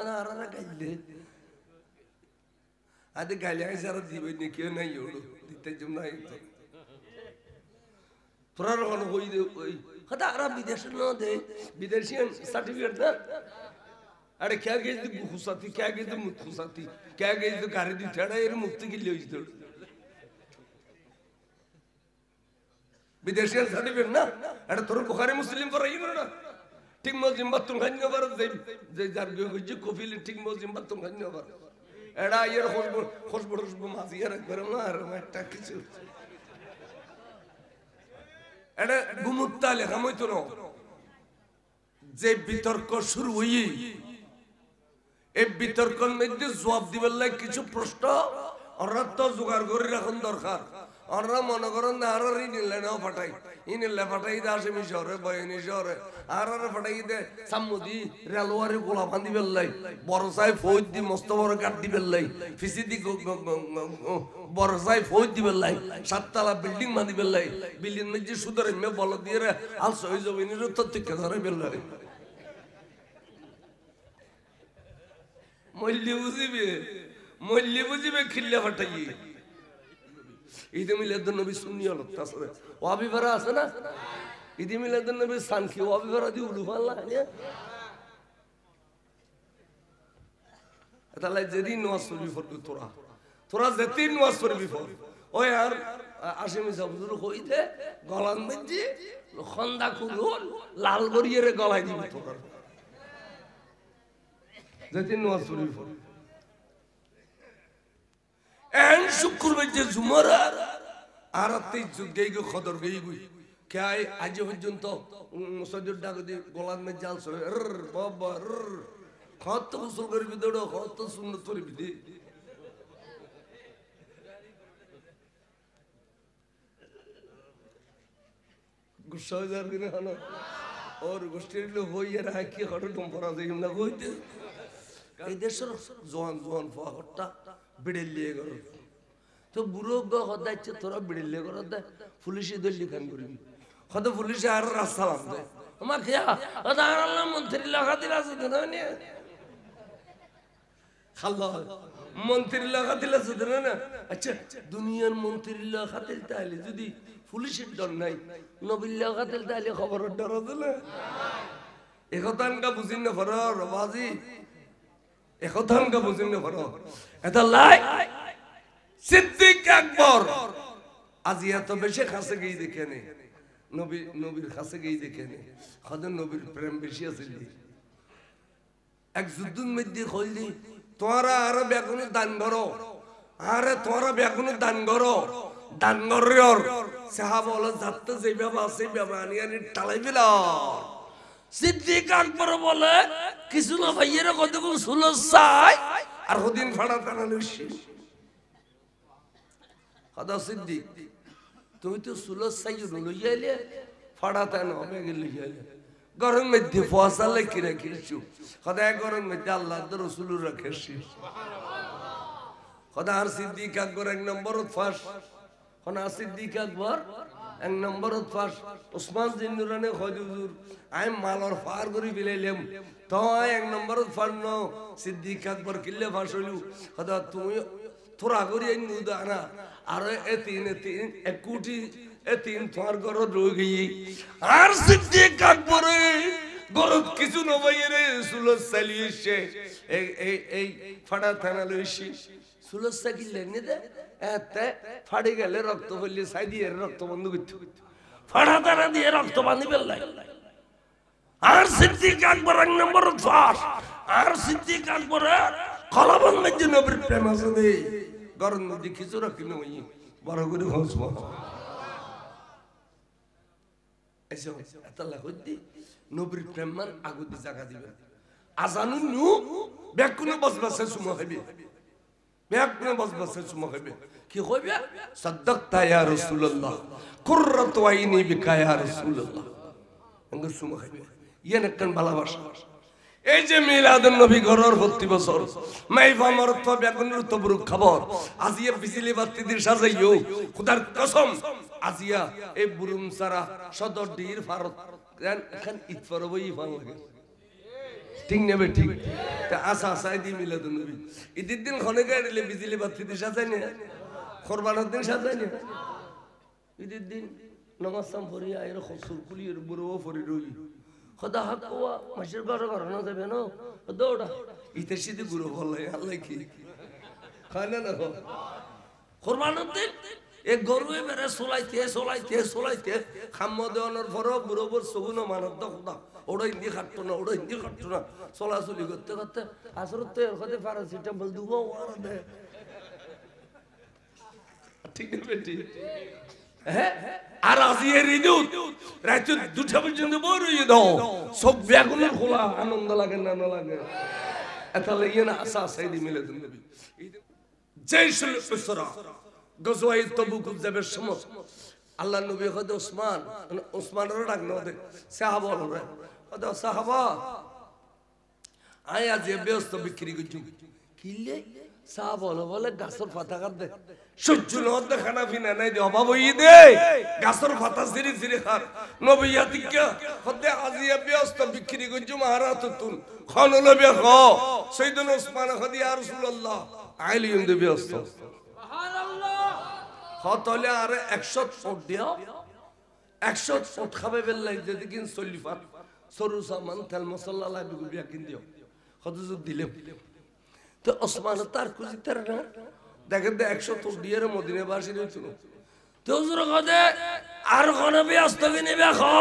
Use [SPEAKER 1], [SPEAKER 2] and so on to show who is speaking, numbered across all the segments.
[SPEAKER 1] ana arara gaille ade gaille ay sara dibe ne ke nay yodo ditte jum nay to torar hon hoy de khata arab bidesh no de bideshian certificate na अरे क्या गई तो खुशाती क्या गई तो मुक्त खुशाती क्या गई तो कारी दी ठड़ा ये मुक्ति की लियो इधर विदेशियन सर्टिफिकेट ना अरे तोर बुखारी मुस्लिम पर रही ना ठीक मुस्लिम बात तुम खाने पर जे जारगो गुज्जी कोफीली ठीक मुस्लिम बात तुम खाने पर एड़ा ये खुशबू मासी यार करो ना अरे मैं टकिचु एड़ा गुमुत्ता ले हमोय तो नो जे বিতর্ক শুরু হই এই বিতর্কের মধ্যে জবাব দিবার লাগে কিছু প্রশ্ন ওরা তো জোগাড় করে রাখুন দরকার ওরা মনে করেন না আর ইনিলে না ফাটাই ইনিলে ফাটাই দে আসামি শহরে বয়নি শহরে আর ফাটাই দে সামুদি রেলওয়ারে গোলা বাঁধি বেল্লাই বড় সাহেব ফৌজ দি মস্ত বড় কাট দি বেল্লাই ফিসি দি বড় সাহেব ফৌজ দি বেল্লাই সাততলা বিল্ডিং বাঁধি বেল্লাই বিল্ডিং মধ্যে সুদরে মে বল দিয়ে আল সই জমিনের তো থেকে ধরে বেল্লাই মল্লি বুঝিবে খিল্লা ফাটাই ঈদে মিলাদুন নবী সুন্নি হল তাছাড়া ওয়াবিবারা আছে না ঈদে মিলাদুন নবী সানকি ওয়াবিবারা দি উলু ফাল্লা হ্যাঁ তাহলে যেদিন নামাজ পড়বি ফরবি তোরা যেদিন নামাজ পড়বি ফর ওই আর আশিমি সাবজুর হইতে গলান মধ্যে খন্দা কুল লাল গড়িয়ে গলায় দিবি তোরা যেদিন নামাজ পড়বি ফর এন শুক্র বজে জুমার আর আত্মই গেই গো খদর গেই গুই কে আজ পর্যন্ত মুসাজ্জুদ ডাক দি গলার মধ্যে জাল সরে বাবা কত গোসল করবি দৌড়ো কত সুন্নত করবি দে গুসা যার দিনে হলো ওর গোষ্ঠীর লোক হইয়া রাখি হঠাৎ পড়া যাই না কইতে এই দেশের জোয়ান জোয়ান ফাহটা বিড়েলিয়ে গেল তো বুড়ো হদাচ্ছে তোরা বিড়েলিয়ে গেল দে পুলিশে দলি খান করবি হয়তো পুলিশে আর রাস্তা লাগবে আমার খেয়া আল্লাহ মন্ত্রী লাগা দিল আছে তো না খাল্লা মন্ত্রী লাগা দিল আছে তো না আচ্ছা দুনিয়ার মন্ত্রী লাগা দিল তাহলে যদি পুলিশের ডর নাই নবীর লাগা দিল তাহলে খবরের ডর আছে না একথানকা বুঝি না ফরর বাজি একথানকা বুঝি না ফরর এটা লাই সিদ্দিক আকবর আজি এত বেশি কাছে গিয়ে দেখে নে নবীর কাছে গিয়ে দেখে নে খোদা নবীর প্রেম বেশি আছে এক যুদ্ধের মধ্যে কইলি তোরা আর বেগুন দান করো আরে তোরা বেগুন দান করো দান করর সাহাবা বলে যাতে যে বাবা আছে বাবা আনি টালাই দিল সিদ্দিক আকবর বলে কিছু না ভাইয়ের কত কোন সুলস চাই আর হদিন ফাড়া টানা লইছি খোদা সিদ্দিক তুমি তো সুলস চাই লইয়াইলে ফাড়া টানা হবে লইয়াইলে গরম মধ্যে ফসালে কি রাখিছো খোদা গরম মধ্যে আল্লাহর রাসূলুর রাখিছি খোদা আর সিদ্দিক আকবর এক নম্বর ফাঁস খোদা সিদ্দিক আকবর এক নম্বর ফাঁস ওসমান বিন নুরানে কয় হুজুর আই মালর ফার করি বিলাইলাম তো এক নম্বর ফার ন সিদ্দিক আকবর কিল্লে ফাঁস হইলু খোদা তুমি তোরা করি আই নুদা না আর এ তিন এক কোটি এ তিন তোমার ঘর রয়ে গিয়ে আর সিদ্দিক আকবরে গরত কিছু নবাইয়ে রে সুলস চালিয়েছে এই ফাড়া থানা লইছি সুলস চাকিলে নে দে এতে ফাড়ি গেলে রক্ত হইলে সাই দিয়ে রক্ত বন্ধ করতে ফাড়া থানা দিয়ে রক্ত বাঁধি বেল্লাই আর সিদ্দিক আকবর এক নম্বর ফাঁস আর সিদ্দিক আকবরে কলবন মধ্যে নবীর প্রেম আছে রে গরম মধ্যে কিছু রাখি নই বড় করে হসব এসো এতলা হইতি নবীর প্রেম মান আগুদি জায়গা দিবে আজানু নু বেকুনে বসবাসে সুমা হইবে বেকুনে বসবাসে সুমা হইবে কি হইবে সাদাকতা ইয়া রাসূলুল্লাহ কুররাতু আইনি বিকা ইয়া রাসূলুল্লাহ অঙ্গ সুমা হইবে ইয়ানকান ভালোবাসা এই যে মিলাদুন নবী ঘরের প্রতি বছর মাইফা মরত বেকুনের তবরুক খবর আজিয়া বিজলি বাতি দিয়ে সাজাইও খোদার কসম আজিয়া এই বুরুম সারা সদর ডির ফারত এখন ইতফর বই ফান লাগে ঠিক নেবে ঠিক তা আসা আসাই দি মিলাদুন নবী ঈদের দিন খনে গাড়িলে বিজলি বাতি দি সাজাই না কুরবানের দিন সাজাই না ঈদের দিন নামাজ সাম পড়ি আইর খসুর কুলির বুড়ো পড়ি রই খোদা হাক কোয়া মাসের ঘর ঘর না যাবে না দৌড়া ইতে সিধে গুরু বলে আল্লাহ কি খায় না না কুরবানের দিন এ গরুয়ে বেরে সোলাইতে খাম্ম দেওয়ানোর পরও বুড়ো বুড়ো সগুনো মানত খোদা ওটা হিন্দি খাটতো না চলাচলি করতে করতে আসর তো এর কথা প্যারাসিটামল দুবো ওর দে ঠিক বেটি হ্যাঁ আর আজি এর ইদুত রাত 2টা পর্যন্ত বড় হয়ে দাও সব ব্যাগুনের খোলা আনন্দ লাগে না লাগে এটা লাগে না আসা সাইদি মিলে দিন নবী জয়শুল উসরা গজওয়ায়ে তাবুক যাবে সময় আল্লাহ নবী কয় ওসমানের ডাক না দে সাহাবা বলে কয় সাহাবা আয়া যে ব্যস্ত বিক্রি করছি কিলে সাহাবা বলে গাছের পাতা কাটে সহ্য নদ খানা পিনা নাই দে অভাব হই দে গাছের পাতা সিরি সিরি খার নবী ইয়াতিকা কয় আজি ব্যস্ত বিক্রি করছি মাহারাতুন খান নবী খ সাইয়েদনা ওসমান কয় ইয়া রাসূলুল্লাহ আইলিম দে ব্যস্ত হতলে আর 100 ফুট দিও 100 ফুট খাবে বেল্লাই যদি কিন সলিফাত সরু সামান তেল মশলা লাগবে বিয়া কিন দিও কত জোর দিলে তো ওসমান তার খুশি তার না দেখেন 100 ফুট দিয়ে মদিনা বাসী রইছিল তো হুজুর কদে আর কোন ব্যস্ত কিনে দেখো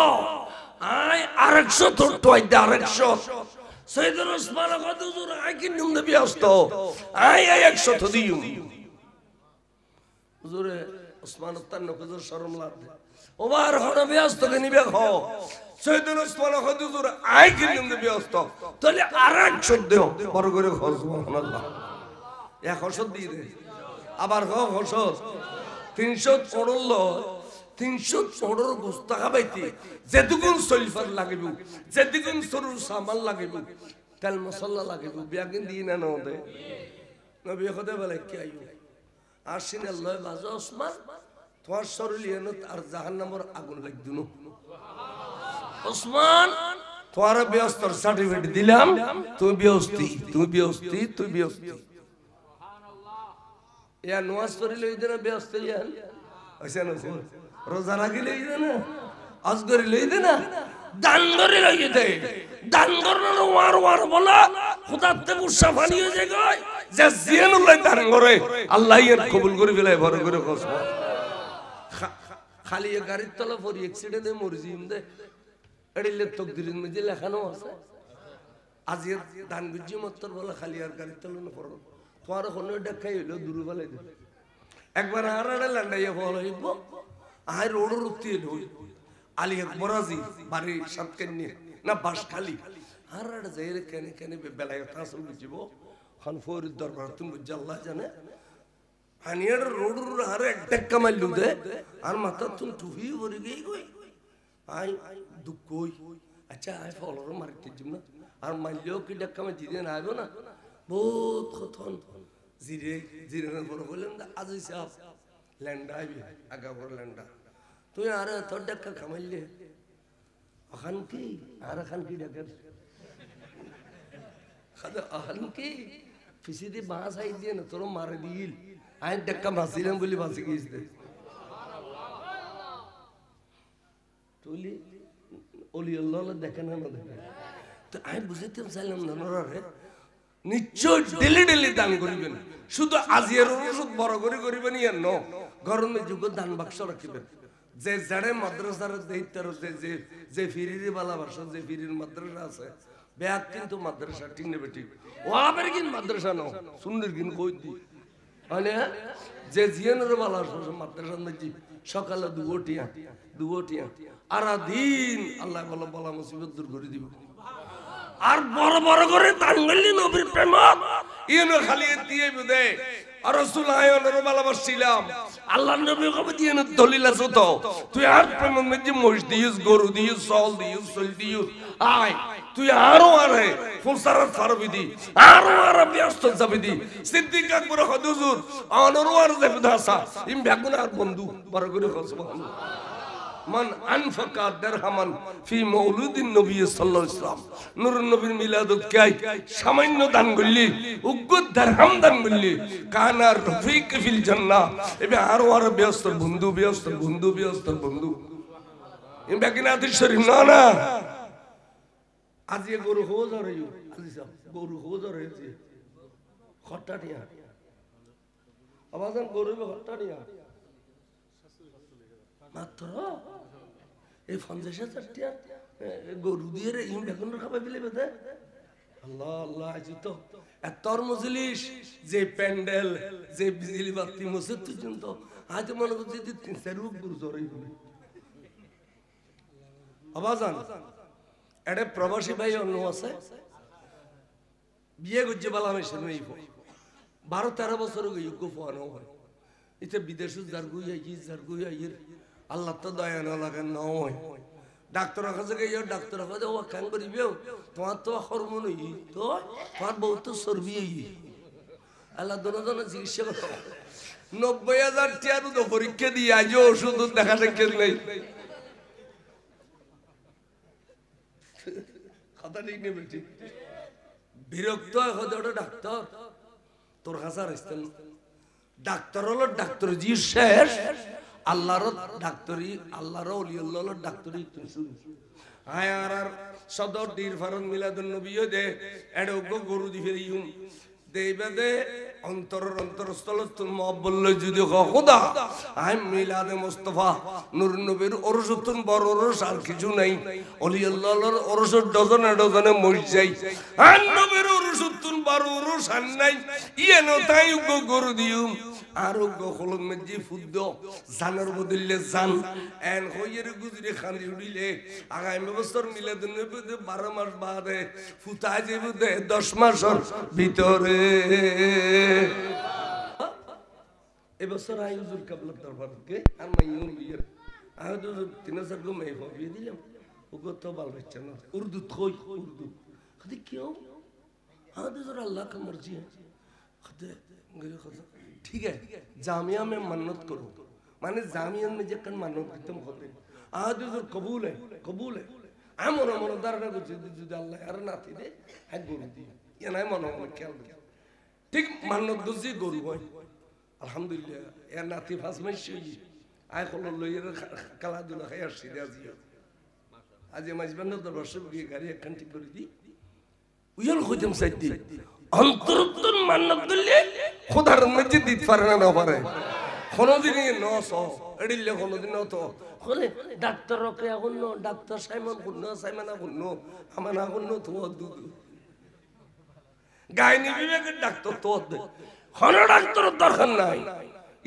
[SPEAKER 1] আই আর 100 ফুট টয় দে আর 100 সাইয়েদনা ওসমান কত হুজুর আই কিন নিম দে ব্যস্ত আই 100 তো দিও হুজুরে ওসমান তার নকুজুর শরম লাগবে ওবার হন ব্যস্ত নিবে খ সাইয়েদনা ওসমান কত হুজুর আই কিন নিম দে ব্যস্ত তাহলে আর 100 দেও বড় করে খ সুবহানাল্লাহ 100 দিয়ে দে আবার খ 300 পড়ল 300 পড়র গোস্ত খাবাইতে যেটুকুন সলিফার লাগিব যেটুকুন সরু সামান লাগিব তেল মশলা লাগিব বিয়াকিন দি না নদে নবী কদে বলে কি আইও আসিন আল্লাহ বাজা ওসমান তোমার শরীরে আর জাহান্নামের আগুন লাগবে না ওসমান তোমার ব্যস্তর সার্টিফিকেট দিলাম তুমি ব্যস্তি ইয়া নওয়াজ পড়ি লই দেনা ব্যস্ত ইয়ান হইছে না রোজা রাখি লই দেনা আজ করি লই দেনা দান করে লই দে দান করনো ওয়ার বলা খুদাতে মুসা পানি হয়ে যায় গয় যে জিয়ানুল্লাহ দান করে আল্লাহ এর কবুল করে ফেলে বড় করে কসম খালি গাড়ির তলা পড়ি অ্যাক্সিডেন্টে মরজিম দে এডিলে তকদিরের মধ্যে লেখানো আছে আজ এর দান গুজি মত্তর বলা খালি আর গাড়ির তলা না পড়ো তোমার কোনো দেখাই হইলো দূর বলে দে একবার আরাড়ে লান্ডাইয়া বল হইব আই রোড রুক্তি হইলো আলী বরাজি বাড়ি সাতকেন নিয়ে না বাসখালী আরাড়ে যাই রে কেনে বেলায় তাসল বুঝিব খান ফরিদ দরবার তুমি বুঝ আল্লাহ জানে আনিয়ার রোড হারে এক টেক্কা মারলু দে আর মাথা তুমি টুফি ভরে গই কই আই দুঃখ কই আচ্ছা আই ফলর মারতে জিম না আর মাইলেও কি টেক্কা মে দিতে না আইবো না বহুত কথন জিরে বড় বললেন আজ সাহেব ল্যান্ডা আইবি আগা বড় ল্যান্ডা তুই আরে তোর টেক্কা কামাইলে আখান কি আর আখান কি ডাকের খাদা আখান কি ফিসিদি বাস আই দিয়ে না তোর মারে দিল আই টেক্কা মাসিলাম বলি বাসি গিয়েছে তুলি ওলি আল্লাহ দেখে না দেখে তো আমি বুঝাইতে চাইলাম না রে নিশ্চয় ডেলি দান করিবেন শুধু আজিয়ের ওষুধ বড় করে করিবেন ইয়ার ন গরমে যুগ দান বাক্স রাখিবেন যে জাড়ে মাদ্রাসার দায়িত্ব যে ফিরির ভালোবাসা যে ফিরির মাদ্রাসা আছে ব্যাগ কিন্তু মাদ্রাসা ঠিক নেবে ঠিক ও আবার কিন মাদ্রাসা ন সুন্দর কিন কই দি মানে যে জিয়ানের ভালোবাসা মাদ্রাসার মধ্যে সকালে দুটিয়া আর দিন আল্লাহ বলা মুসিবত দূর করে দিব আর বড় করে তাঙ্গলি নবীর প্রেম ইনো খালি দিয়ে বুদে আর রাসূল আয়নের ভালোবাসিলাম আল্লাহ নবী কবে দিয়ে দলিল আছে তো তুই আর প্রেম মধ্যে মহিষ দিস গরু দিস সল দিস সল দিস আয় তুই আরো আরে ফুলসারাত ফারবিদি আরো আর ব্যস্ত যাবিদি সিদ্দিক আকবর হুজুর আনরওয়ার দেবদাসা ইম বেগুনার বন্ধু বড় করে সুবহানাল্লাহ মান আনফাকা দিরহামান ফি মাউলুদিন নবী সাল্লাল্লাহু আলাইহি ওয়াসাল্লাম নূরুন নবীর মিলাদুত কাই সামান্য দান করলি উগ্গুদ দিরহাম দান করলি কানা রফিক ফিল জান্নাহ এবে আর ব্যস্তর বন্ধু ইন বাকিনাত শরীফ না আজ এ গরু হো জরে আজি সব গরু হো জরে খট্টা নিয়া আবাজান গরু খট্টা নিয়া মাত্র এই 50,000 টাকা গরু দিয়ে রে ইম বেগুন খাবে বলে বেদে আল্লাহ আল্লাহ আজি তো এতর মজলিস যে প্যান্ডেল যে বিজলি বাতি মসজিদ পর্যন্ত আজ মনে হচ্ছে যে 3-4 গরু জরে বলে আবাজান এডে প্রবাসী ভাই অন্য আছে বিয়ে করছে বালা আমি শুনে 12-13 বছর গিয়ে গোফানো হয় এটা বিদেশে জারগুই আইর আল্লাহ তো দয়া না লাগে না হয় ডাক্তার কাছে গিয়ে ডাক্তার কাছে ও কান করিবে তোমার তো হরমোন হই তো তোমার বহুত চর্বি হই আল্লাহ দনজনে চিকিৎসা করো 90,000 টাকার তো পরীক্ষা দিয়ে আজ ওষুধ দেখা দেখে নাই কথা ঠিক নেই বেটি বিরক্ত হয় ওটা ডাক্তার তোর কাছে আসতেন ডাক্তার হলো ডাক্তার জি শেষ আল্লাহর ডাক্তারি আল্লাহর ওলিউল্লাহ ডাক্তারি শুরু আয় আর সদর ডির ফারন মিলাদুন নবী দে এডো গরু দি ফেরিউম দেইবাদে অন্তরস্থল তুল মহব্বল যদি খোদা আই মিলাদে মুস্তাফা নূর নবীর ওরসতুন বড় ওরস আর কিছু নাই ওলি আল্লাহর ওরস ডজনে মরি যাই আর নবীর ওরসতুন বড় ওরস আর নাই ইয়েনো তাই গরু দিউম আর গখলন মধ্যে ফুদ্দ জানার বদলে জান এন হইয়ের গুজরে খালি উড়িলে আগামী বছর মিলাদুন নবীতে 12 মাস বাদে ফুতা যাবে 10 মাসের ভিতরে এবছর আইজুল কাবলা দরবারকে আর মাইয়ুন বিয়ের আজ 3,000 গো মাই হবে দিলাম ওগো তো বাল বাচ্চা না উর্দু থই উর্দু খাদি क्यों আজ জরা আল্লাহ का मर्जी है খাদে ठीक है जामिया में मन्नत करो माने जामिया में जकन मन्नत करते होते आज जो कबूल है আমন মন দারনা করছে যদি আল্লাহ আর নাতি দে এক গরু দিই ইয়া নাই মন খেয়াল ঠিক মান্নত দুজি গরু হয় আলহামদুলিল্লাহ এর নাতি ফাস মাইছি আই কল লইয়ের কালা দুলা খাই আসছি আজিও আজ মাইজবান দরবার সব গিয়ে গাড়ি একখান ঠিক করে দি উইল খুঁজম সাইদি অন্তরতন মান্নত দিলে খোদার মসজিদ দিতে পারে না পারে কোনদিনই নস এডিলে কোনদিন তো বলে ডাক্তার ওকে এখন ডাক্তার সাইমন সাইমনা গুনো আমানা গুনো তো দুদু গাইনি বিবেকের ডাক্তার তো কোন ডাক্তার দরকার নাই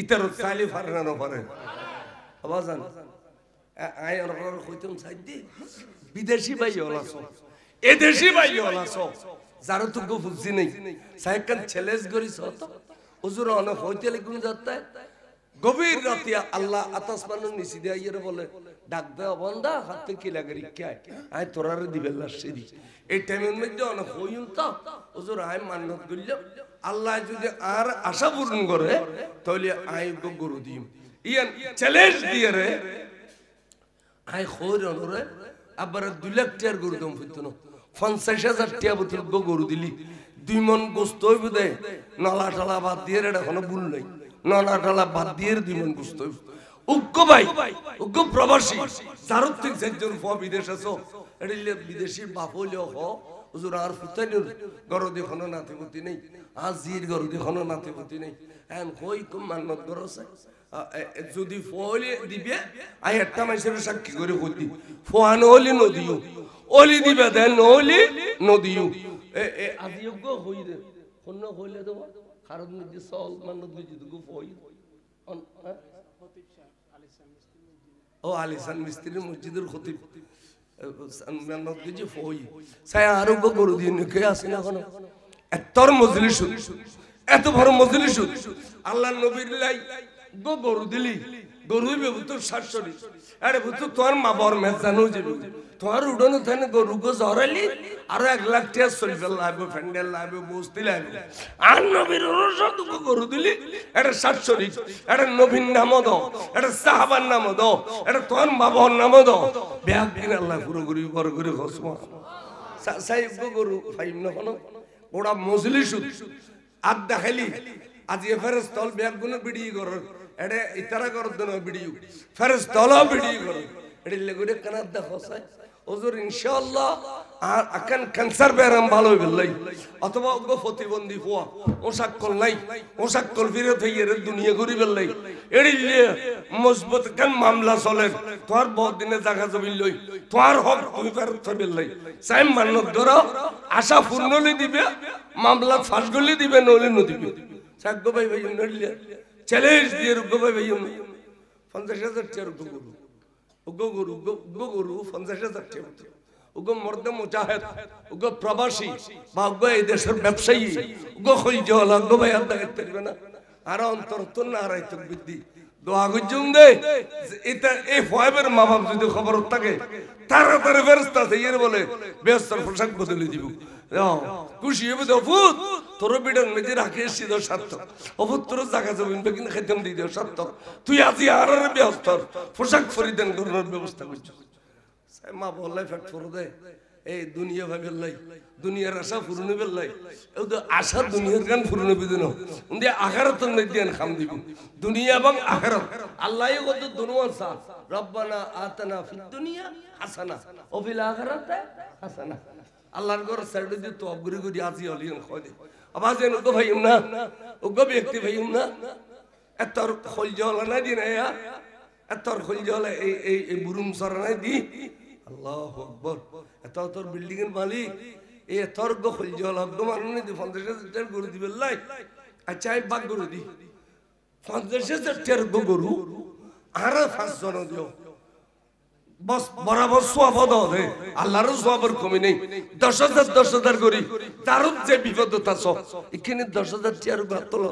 [SPEAKER 1] ইতার সালি পারে না পারে আবাজান আই আর কইতম সাইদি বিদেশি ভাই হলাছো এদেশি ভাই হলাছো যারা তো গো বুঝি নাই সাইকান চ্যালেঞ্জ করিস তো হুজুর অনেক হইতে লিখুন যাতে গভীর রাতে আল্লাহ আতাসমানের নিচে দিয়ে আইরে বলে ডাক দে বন্দা হাতে কি লাগে রিক্কায় আই তোরারে দিবেল্লা সিদি এই টাইমের মধ্যে অনেক হইন তো হুজুর আই মান্নত করিল আল্লাহ যদি আর আশা পূরণ করে তাহলে আই গরু দিম ইয়ান চ্যালেঞ্জ দিয়ে রে আই খোর রে আবার 2 লাখ টাকার গরু দম ফুতনো 50,000 টাকা বোতল গরু দিলি 2 মন গোস্ত হইব দে নলা টলা বাদ দিয়ে রে এখনো ভুল নাই নলা টলা বাদ দিয়ে 2 মন গোস্ত হইব উগ্গ ভাই উগ্গ প্রবাসী জারত থেকে একজন বিদেশ আছো এডিলে বিদেশি বাপ হইলো হ হুজুর আর ফুতানির গরু দেখনো নাতিপতি নেই আজির গরু দেখনো নাতিপতি নেই এন কই কম মানত গরছে যদি ফলে দিবে আই একটা মাইসের সাক্ষী করে কইতি ফোয়ান হলি নদিও ওলি দিবে দেন ওলি নদিও এ আজিয়োগ্য হই দে কোন হইলে দেব কারণ যদি সল মানত বুঝি দুগো ফই ও আলিসান মিস্ত্রি মসজিদের খতিব মানত বুঝি ফই সাই আরো গরু দিন কে আসে না কোন এতর মজলিস এত বড় মজলিস আল্লাহর নবীর লাই গরু দিলি গরুই বেবুতর শাশুড়ি আরে বুতু তোর মা বর মেজানো যাবে তোর উড়নো থানে গরু গো জরালি আর 1 লাখ টাকা সলফেল লাগবে ফ্যান্ডেল লাগবে বস্তি লাগবে আর নবীর রসদ গরু দিলি এটা শাশুড়ি এটা নবীর নাম দাও এটা সাহাবার নাম দাও এটা তোর বাবার নাম দাও ব্যাগ কিনা আল্লাহ পুরো গরু বড় করে খসমা সাইব গরু ফাইম না কোন ওড়া মজলিস আদ দেখালি আজি ফেরেস তল ব্যাগ গুলো বিড়ি কর এডে ইতারা কর দেন ভিডিও ফেরেস তলা ভিডিও কর এডে লেগুরে কানাত দেখো সাই হুজুর ইনশাআল্লাহ আর আকান ক্যান্সার বেরাম ভালো হইবলাই অথবা গো প্রতিবন্ধী হওয়া ওসাক্কল নাই ওসাক্কল ফিরে থইয়ে দুনিয়া ঘুরি বেলাই এডি মজবুত কান মামলা চলে তোর বহুত দিনে জায়গা জমি লই তোর হক তুমি ফেরত থইবেলাই সাইম মানত ধরো আশা পূর্ণ হলে দিবে মামলা ফাঁস গলি দিবে নলে নদিবে সাগ্য ভাই ভাই নড়িলে চ্যালেঞ্জ দিয়ে রুগো ভাই ভাই 50,000 টাকা গরু 50,000 টাকা উগো মর্দে মুজাহিদ উগো প্রবাসী বা উগো এই দেশের ব্যবসায়ী উগো খলজলা উগো ভাই আদা করতে পারবে না আর অন্তর তো না রাইতো বিদ্যি দোয়া গুজুম দে এটা এই ফাইবের মা বাপ যদি খবর থাকে তাড়াতাড়ি ফেরেশতা দিয়ে বলে বেহস্তের পোশাক বদলে দিব খুশি হবে তো ফুত তোর বিডন মেজে রাখে সিধ সার্থ অফুত তোর জায়গা জমিন বেকিন খেতেম দিয়ে দেও সার্থ তুই আজি আর বেহস্তর পোশাক পরিধান করার ব্যবস্থা করছিস মা বললাই ফ্যাক্ট করে দে এই দুনিয়া ভাবে লাই দুনিয়ার আশা পূরণ হবে লাই এই তো আশা দুনিয়ার গান পূরণ হবে দিন উনি আখিরাত নদিয়ান খাম দিবি দুনিয়া এবং আখিরাত আল্লাহই কত দুনিয়া সা রব্বানা আতানা ফিদ দুনিয়া হাসানা ও ফিল আখিরাতে হাসানা আল্লাহর ঘর সাইড দিয়ে তো অবগুরি গুরি আজি হলিন খদে আওয়াজ এন গো ভাইম না ও গো ব্যক্তি ভাইম না এতর খলজলা না দিন আয়া এতর খলজলা এই বুরুম সরনা দি আল্লাহু আকবার এত তোর বিল্ডিং এর মালিক এই তোর গো খলজলা গো মারুনি দি 50,000 টাকা গরু দিবে লাই আচ্ছা এই বাগ গরু দি 50,000 টাকা গরু আর 5 জন দিও বস বরাবর সওয়াব দাও আল্লাহর সওয়াবের কমি নেই 10,000 করি তারুত যে বিপদতা ছ এখানে 10,000 টাকার গাতল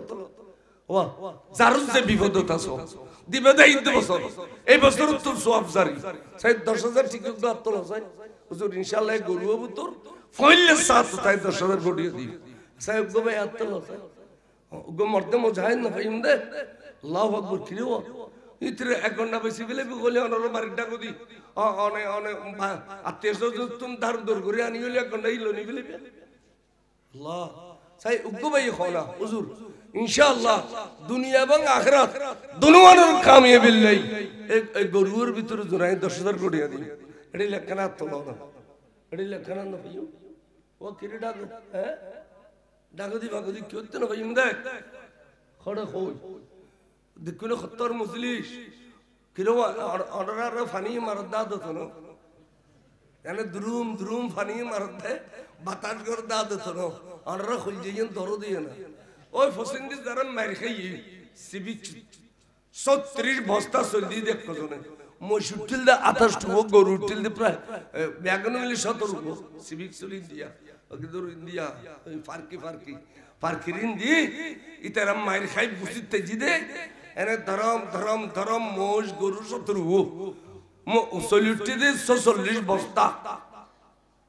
[SPEAKER 1] ওয়া জারুত যে বিপদতা ছ দিবে দেই বছর এই বছর তোর সওয়াব জারি সাই 10,000 ঠিক গাতল আছে হুজুর ইনশাআল্লাহ গরু হবু তোর ফইলে সাত তাই 10,000 গড়িয়ে দিই সাহেব গো ভাই আতল আছে গো মরতে মুজাহিদ না ফাইম দে আল্লাহু আকবার কিরে ও ইতরে 1 ঘন্টা বেশি গেলে বলে অনর বাড়ি ডাকো দি অনে অনে আত্মীয় তুমি ধার দূর করে আনি হলে 1 ঘন্টা ইলো নি বলে আল্লাহ সাই উগ্গো ভাই খোনা হুজুর ইনশাআল্লাহ দুনিয়া এবং আখিরাত দুনিয়ার কামিয়াবি লাই এই গরুর ভিতরে জোরাই 10,000 কোটি দি এডি লেখনা তো না এডি লেখনা না ভাইও ও কিরে ডাকো হ্যাঁ ডাকো দি ভাগো দি কিয়তে না ভাই দেখ খড়ে কই দেখুন খত্তর মজলিস কিরো অর্ডার ফানি মারদা দতো না এনে দ্রুম দ্রুম ফানি মারদে বাতাস কর দা দতো না অর্ডার খুল যেন ধরো দিয়ে না ওই ফসিন্দি যারা মার খাই সিবিক 36 বস্তা সলদি দেখ কজনে মশুটিল দা 28 গরু উঠিল দে প্রায় ব্যাগন মিলি 17 সিবিক সলি দিয়া ওগদর ইন্ডিয়া ফারকি ফারকি ফারকিরিন দি ইতারা মার খাই বুঝিতে জিদে এনে ধরম ধরম ধরম মোষ গরু 17 মো সলিউটি দে 46 বস্তা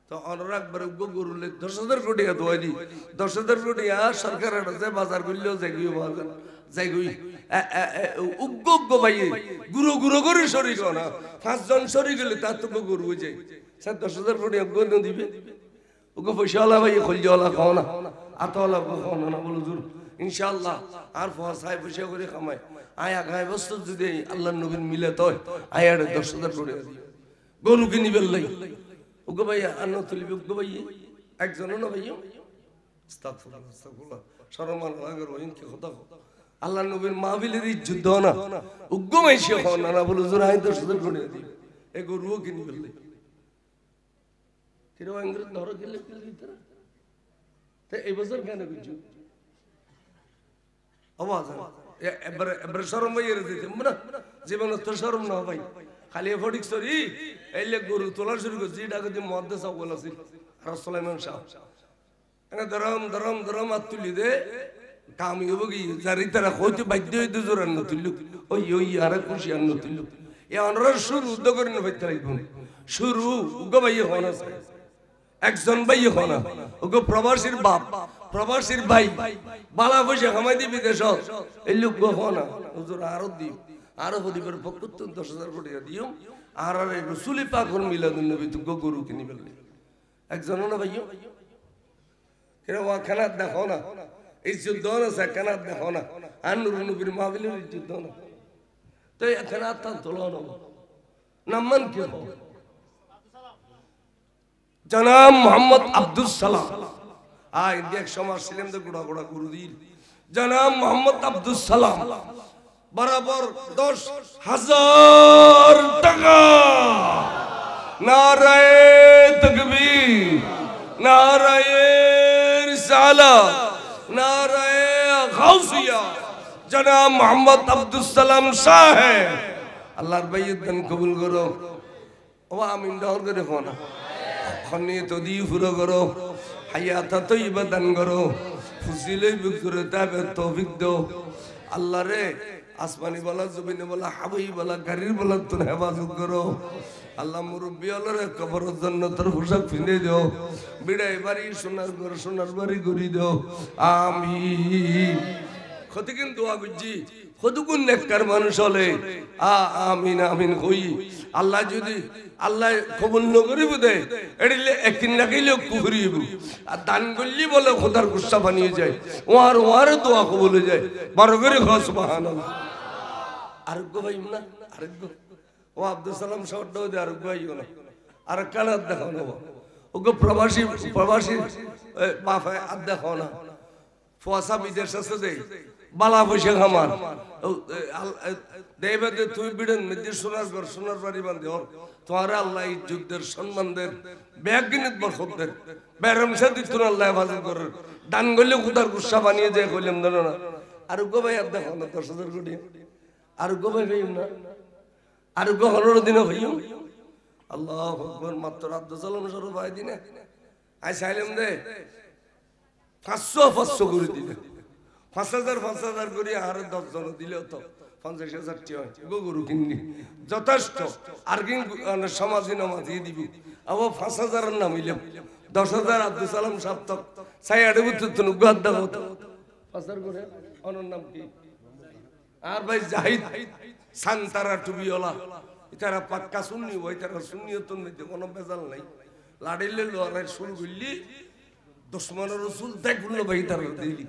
[SPEAKER 1] তো অনুরাগ বরগ গরু লে 10,000 কোটি দোয়া দি 10,000 কোটি সরকার আছে বাজার গুলো যাইগি বাজার যাইগি উগ্গ ভাই গুরু গুরু গরু শরীর না 5 জন শরীর গেলে তা তো গরু হয়ে যায় 10,000 কোটি অগ্গ দিবে ওগো পয়সাওয়ালা ভাই খলজওয়ালা খাও না আতওয়ালা খাও না বলো জুর ইনশাআল্লাহ আর ফসাই পয়সা করে কামাই আয়া গায় বস্তু যদি আল্লাহর নবীর মিলে তো আয়া 10,000 কোটি গরু কিনি বেলাই ওগো ভাই আন্ন তুলিবে ওগো ভাই একজন না ভাই আস্তাগফিরুল্লাহ আস্তাগফিরুল্লাহ শরমান লাগর ওইন কি কথা আল্লাহর নবীর মাহফিলের ইজ্জত দাও না ওগো মাইশে খাও না বলো জুর আয় 10,000 কোটি দি এই গরুও কিনি বেলাই কিরো ইংরেজ ধরো গেলে ভিতরে তে এই বছর কেন কিছু আওয়াজ এবারে শরম ভাই এর দিতে না জীবন তো শরম না ভাই খালি ফটিক সরি এইলে গরু তোলা শুরু করছি এটা যদি মধ্যে সব বলেছিল আর সুলাইমান শাহ এনে দরম দরম দরম আত তুলি দে কামি হবো কি যারি তারা হইতে বাধ্য হইতে জোর আন্ন তুলল ওই ওই আর খুশি আন্ন তুলল এ অনরার শুরু উদ্যোগ করে নেবে শুরু উগো ভাইয়ে হন একজন ভাইয়ে হন উগো প্রবাসীর বাপ প্রবাসীর ভাই বালা বসে হামাই দিবি দেশ এই লোক হন হুজুর আরো দিও আরো হদিবের পক্ষ 10,000 কোটি দিও আর আর রসুলি পাখর মিলাদুন নবী তো গরু কিনি বললে একজন না ভাইও কেন ওয়া খানাত দেখো না ইজ্জত দাও না সাকানাত দেখো না আর নূর নবীর মাহফিলের ইজ্জত দাও না তো খানাত তা তোলো না নামান কি হো জনাব মোহাম্মদ আব্দুল সালাম দেখ সমাজ ছিলেন তো গোড়া গোড়া গুরু দিল জনাব মোহাম্মদ আব্দুল সালাম বরাবর 10,000 টাকা নারায়ে তাকবীর নারায়ে রিসালাত নারায়ে গাউসিয়া জনাব মোহাম্মদ আব্দুল সালাম সাহেব আল্লাহর বাইয়ত দান কবুল করো ও আমিন দাও করে ফোনা খনি তো দি ফুরো করো হায়াত তৈবা দান করো ফুজিলে বিকরে তাবে তৌফিক দাও আল্লাহ রে আসমানি বলা জমিনে বলা হাবি বলা গাড়ির বলা তোর হেফাজত করো আল্লাহ মুরব্বী আল্লাহরে কবর জান্নাতের পোশাক পিনে দাও বিড়াই বাড়ি সোনার বাড়ি গড়ি দাও আমিন ক্ষতি কিন্তু দোয়া করছি কতক্ষণ নেককার মানুষ হলে আমিন আমিন কই আল্লাহ যদি আল্লাহ কবুল ন করিব দে এডিলে একদিন লাগাইলেও কুফরিব আর দান করলি বলে খোদার গুসা বানিয়ে যায় ওয়ার দোয়া কবুল হয়ে যায় বড় করে খ সুবহানাল্লাহ আরোগ্য ভাই না আরোগ্য ও আব্দুল সালাম শহরটাও দে আরোগ্য ভাই না আর কানাত দেখো না ওগো প্রবাসী বাফায় আর দেখো না ফুয়াশা বিদেশ আছে দে বালা বসে খামার দেবে দে তুই বিড়েন মেদি সোনার বাড়ি বান্ধে ওর তোমার আল্লাহ যুদ্ধের সম্মানদের ব্যাগিনিত বরকতদের বেরম সাদি তোর আল্লাহ হেফাজত করে দান করলে খুদার গুসা বানিয়ে যায় কইলাম জানো না আর গো ভাই আর দেখো না 10,000 কোটি আর গো ভাই ভাই না আর গো 15 দিন হইও আল্লাহু আকবার মাত্র আব্দুল সালাম শরফ ভাই দিনে আই চাইলাম দে 500 করে দিলে 5,000 করে আর 10 জন দিলেও তো 50,000 টাকা গরু কিনলি যথেষ্ট আর কিন্তু সমাজে নামাজি দিবি আবার 5,000 এর নাম হইলাম 10,000 আব্দুল সালাম সাপ্তাহ সাই আড়ে বুঝতে তো গাদ দাও 5,000 করে অনর নাম কি আর ভাই জাহিদ সান্তারা টুবিওয়ালা ইতারা পাক্কা সুন্নি ওই তারা সুন্নিয়ত মধ্যে কোনো বেজাল নাই লাড়িলে লড়াই শুরু করলি দুশমনের রাসূল দেখল ভাই তারা দিলি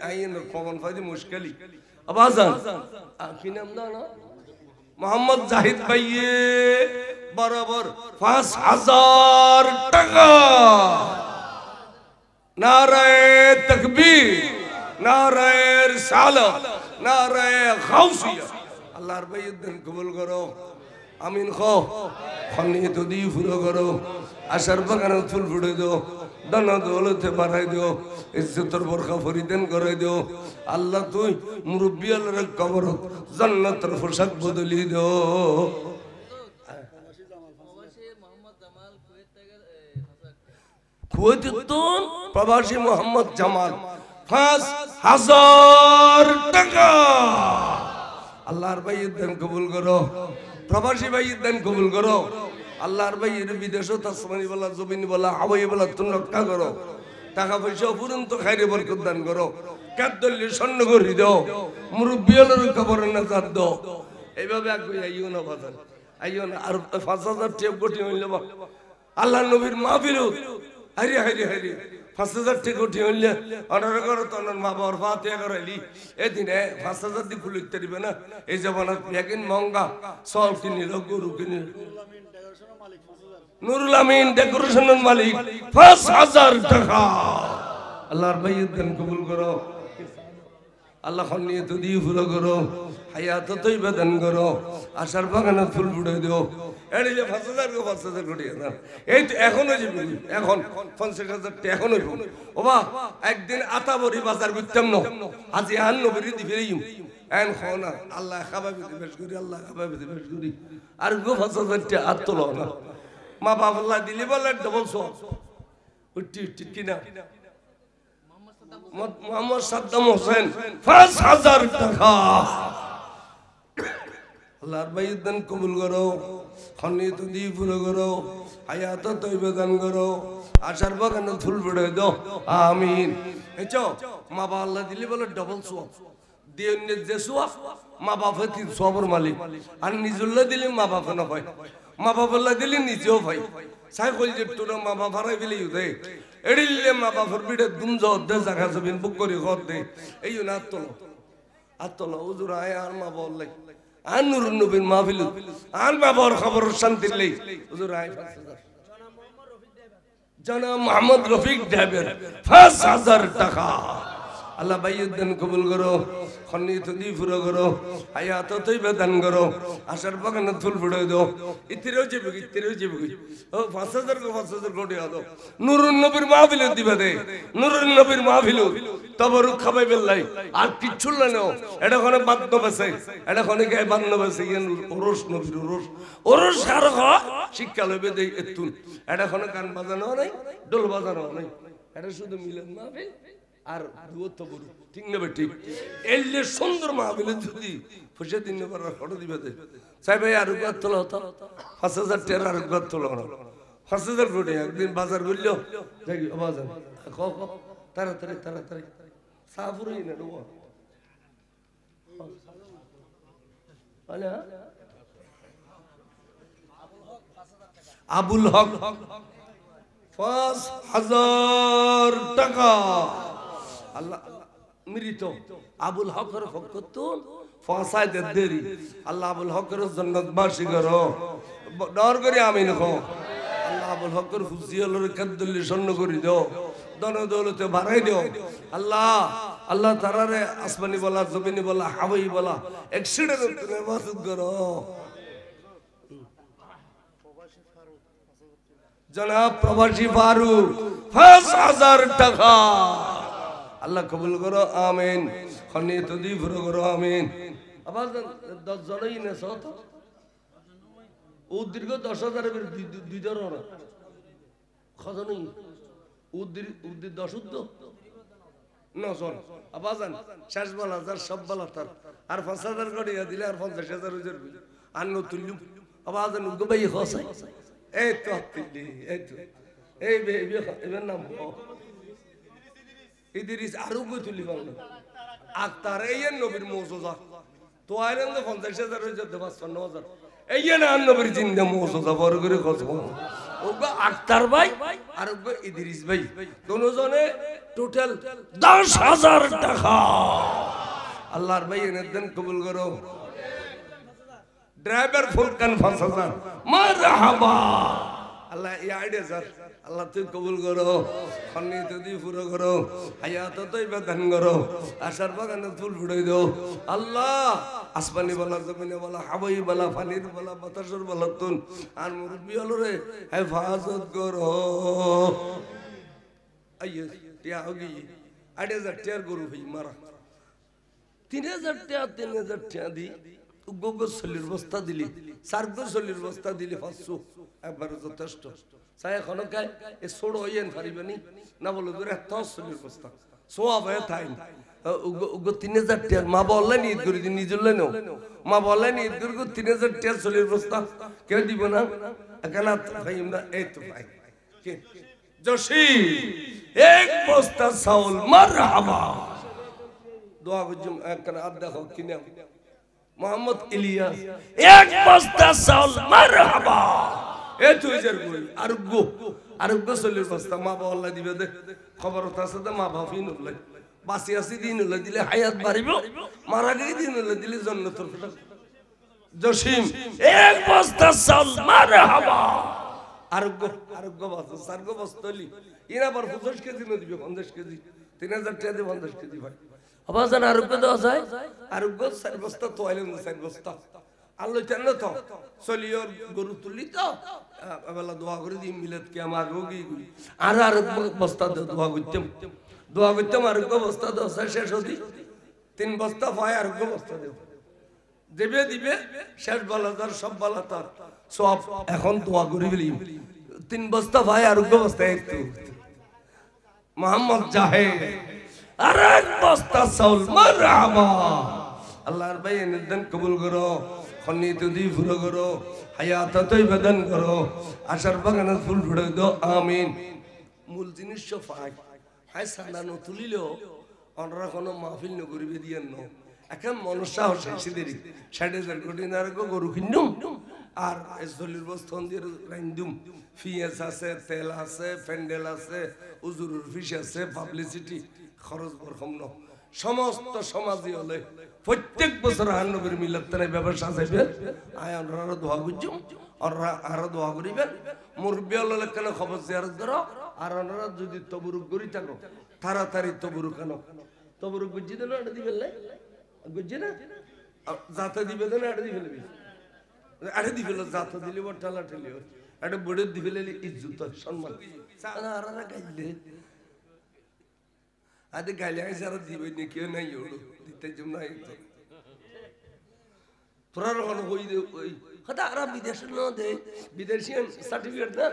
[SPEAKER 1] আইন কমন ফাইদি মুশকিলি আবাজান কি নাম দাও না মোহাম্মদ জাহিদ ভাইয়ে বরাবর 5,000 টাকা নারায়ে তাকবীর নারায়ে রিসালাত নারায়ে গাউসিয়া আল্লাহর বাইয়ত দান কবুল করো আমিন খো খনি তো দি ফুরো করো আশার বাগানে ফুল ফুটে দাও দানা দৌলতে বাড়াই দিও ইজ্জতের বরখা ফরিদান করে দিও আল্লাহ তুই মুরব্বী আল্লাহর কবর জান্নাতের পোশাক বদলি দিও কুয়েতন প্রবাসী মোহাম্মদ জামাল 5,000 টাকা আল্লাহর বাইয়ত দান কবুল করো প্রবাসী বাইয়ত দান কবুল করো আল্লাহর বাইয়ের বিদেশে তাসমানি বলা জমিন বলা হাওয়াই বলা তুমি রক্ষা করো টাকা পয়সা অপুরন্ত খাইরে বরকত দান করো কাদ্দল্লি স্বর্ণ করে দাও মুরব্বী হলের খবর না জাত দাও এইভাবে আগে আইও না বাজার আইও না আর 5,000 টাকা কোটি হইল আল্লাহ নবীর মাহফিল হারি হারি হারি 5,000 টাকা কোটি হইল অর্ডার করো তো মা বাবার ফাতিহা করাইলি এদিনে 5,000 দি খুলিতে দিবে না এই জমানাত একদিন মহঙ্গা সল কিনিল গরু কিনিল নুরুল আমিন ডেকোরেশনের মালিক 5,000 টাকা আল্লাহর বাইয়ত দান কবুল করো আল্লাহ খনিয়ত দি ফুলো করো হায়াত তৈবা দান করো আশার বাগানে ফুল ফুটে দিও এড়িলে 5,000 কোটি না এই তো এখনো যাবে এখন 50,000 টাকা এখনো হইব ওবা একদিন আতাবরি বাজার করতাম না আজি আন নবরি দি ফিরিম এন খনা আল্লাহ খাবাবে দিবেশ করি আল্লাহ খাবাবে দিবেশ করি আর গো 5,000 টাকা আর তোলো না মা বাবা আল্লাহ দিলি বলে ডবল সব উঠি উঠি কিনা মোহাম্মদ সাদ্দাম হোসেন 5000 টাকা আল্লাহর বাইদান কবুল করো খনিত দি পুরো করো হায়াত তৈবা দান করো আশার বাগানে ফুল ফুটে দাও আমিন এচো মা বাবা আল্লাহ দিলে বলে ডবল সোয়াব দিয়ে যে সোয়াব মা বাবা তিন সোয়াবের মালিক আর নিজুল্লাহ দিলে মা বাবা না হয় মা বাবা আল্লাহ দিলে নিজেও হয় সাইকেল যে তোরা মা বাবা হারাই দিলে দে এড়িলে মা বাবার বিড়ে দুম দে জায়গা জমিন বুক করে ঘর দে এই না আত্তলা হুজুর আয় আর মা বাবা আল্লাহ আর নুরুন নবীর মাহফিল আর বাবার খবর শান্তি লই হুজুর আয় 5000 জনাব মোহাম্মদ রফিক ড্রাইভার 5000 টাকা আল্লাহ বাইয়ুদ্দিন কবুল করো খনিত দি পুরো করো হায়াত তৈবা দান করো আশার বাগানে ফুল ফুটে দাও ইতিরেও যাবে ও 5000 কোটি দাও নুরুন নবীর মাহফিল দিবে দে নুরুন নবীর মাহফিল তবরুক খাবাই বেল্লাই আর কিচ্ছু না এটা কোনে বাদ্য বসে এটা কোনে গায় বাদ্য বসে ওরস নবীর ওরস আর শিক্ষা লইবে দেই এতুন এটা কোনে গান বাজানো নাই ঢোল বাজানো নাই এটা শুধু মিলন মাহফিল আর দুয়ত বড় ঠিক না ঠিক এলে সুন্দর মাহফিল যদি ফুসে দিন পর ফটো দিবে দে সাই ভাই আর উগাত তোলা হতো 5000 টাকা আর উগাত তোলা 5000 কোটি একদিন বাজার করলো দেখি বাজার তাড়াতাড়ি সাফুরই না রো আলা আবুল হক 5000 টাকা আল্লাহ মৃত আবুল হকের ফকতুন ফাসায় দেরি আল্লাহ আবুল হকের জান্নাতবাসী করো ডর করে আমিন কো আল্লাহ আবুল হকের ফুজিয়ালের কাদুল্লি স্বর্ণ করে দাও দন দৌলতে বাড়াই দাও আল্লাহ তারারে আসমানি বলা জমিনি বলা হাওয়াই বলা অ্যাক্সিডেন্ট তুমি বাসুদ করো জনাব প্রবাসী ফারুক 5000 টাকা আল্লাহ কবুল করো আমিন খনিত দি পুরো করো আমিন আবার 10 জনই না সত ও দীর্ঘ 10000 এর দুই ধরন খজনই উদ্দি 10 উদ্দ নজন আবাজান শেষ বলা যার সব বলা তার আর 5000 কোটি দিলে আর 50000 হইছে আর নতুল্লু আবাজান গবাই খসাই এই তো এই বেবি এর নাম ইদ্রিস আরুগো তুলি বাংলা আক্তার এই নবীর মৌজুজা তো আইলেন 50000 হইছে 55000 এই না নবীর জিন্দা মৌজুজা বড় করে কত ওগো আক্তার ভাই আর ওগো ইদ্রিস ভাই দুজনে টোটাল 10000 টাকা আল্লাহর ভাই এনেন কবুল করো ড্রাইভার ফুরকান 5000 মারহাবা আল্লাহ এই আইডিয়া স্যার আল্লাহ তুই কবুল করো খনিত দি পুরো করো হায়াত তৈবা দান করো আশার বাগানে ফুল ফুটাই দাও আল্লাহ আসমানি বলা জমিনে বলা হাওয়াই বলা পানির বলা বাতাসের বলা তুন আর মুরব্বি হলো রে হেফাজত করো আইয়ে টিয়া হগি 8000 টাকার গরু ভাই মারা 3000 টাকা দি গোগো সলির বস্তা দিলি সারগো সলির বস্তা দিলি 500 একবার যথেষ্ট চাই এখনো কাই এ ছোড় হইয়েন পারিবেনি না বলো ধরে এত সলির বস্তা সোয়াব হয়ে থাই উগো 3000 টাকা মা বললেন ঈদ করে দিন নিজুল্লে নো মা বললেন ঈদ করে 3000 টাকা সলির বস্তা কেউ দিব না এখানে ভাই আমরা এই তো ভাই কে জশি এক বস্তা চাউল মারহাবা দোয়া করজুম একখানে আদ দেখো কিনে মোহাম্মদ ইলিয়াস এক বস্তা চাউল মারহাবা এ তুই যার কই আরোগ্য চলির বস্তা মা বাবা আল্লাহ দিবে দে খবর আছে দে মা বাবা ফিনুল্লাহ বাসি আসি দিনুল্লাহ দিলে হায়াত বাড়িব মারা গই দিনুল্লাহ দিলে জান্নাতের কথা জসিম এক বস্তা চাউল মারহাবা আরোগ্য বস্তা সারগো বস্তলি ইনা পর 50 কেজি ন দিবে 50 কেজি 3000 টাকা দিয়ে 50 কেজি ভাই আবাজান আরোগ্য দেওয়া যায় আরোগ্য 4 বস্তা তো আইলেন 4 বস্তা আল্লাহ কেন তো চলিওর গরু তুলি তো আবেলা দোয়া করে দিই মিলাদ কি আমার রোগী আর আরোগ্য বস্তা দোয়া করতাম আরোগ্য বস্তা দাও শেষ হদি 3 বস্তা পায় আরোগ্য বস্তা দেব দিবে শেষ বলা তার সব বলা তার সব এখন দোয়া করি বলি 3 বস্তা পায় আরোগ্য বস্তা একটু মোহাম্মদ জাহেদ আরেক বস্তা চাউল মারহাবা আল্লাহর ভাই নির্দান কবুল করো খনি তুদি ফুরো করো হায়াত তৈবাদান করো আশার বাগানে ফুল ফুটে দাও আমিন মূল জিনিস সফাই হাই সান্দানো তুলিলেও অনরা কোনো মাহফিল নগরিবে দিয়েন ন এখন মনসা হচ্ছে সিদেরি 60,000 কোটি নারকো গরু কিনুম আর এসলির বস্তন দিয়ে রাইন্দুম ফিয়াস আছে তেল আছে প্যান্ডেল আছে উজুরুর ফিস আছে পাবলিসিটি খরচ বরকম ন সমস্ত সমাজই হলে প্রত্যেক বছর নবীর মিলাদ তাই ব্যবসা চাইবেন আয় অনরা দোয়া করছুম অনরা আরো দোয়া করিবেন মুরব্বী হলে কেন খবর জিয়ারত করো আর অনরা যদি তবরুক করি থাকো তাড়াতাড়ি তবরুক কেন তবরুক বুঝি দেন এটা দিবেন না বুঝছি না যাতে দিবে দেন এটা দিবে আরে দিবে যাতে দিলে ঠালা ঠেলি এটা বড় দিবে ইজ্জত সম্মান আর গাইলে আদে গাইলে আর দিবে নি কেউ নাই ওড়ো দিতে জম নাই তো তোরা রকম হই দে ওই হতা আর বিদেশ ন দে বিদেশিয়ান সার্টিফিকেট না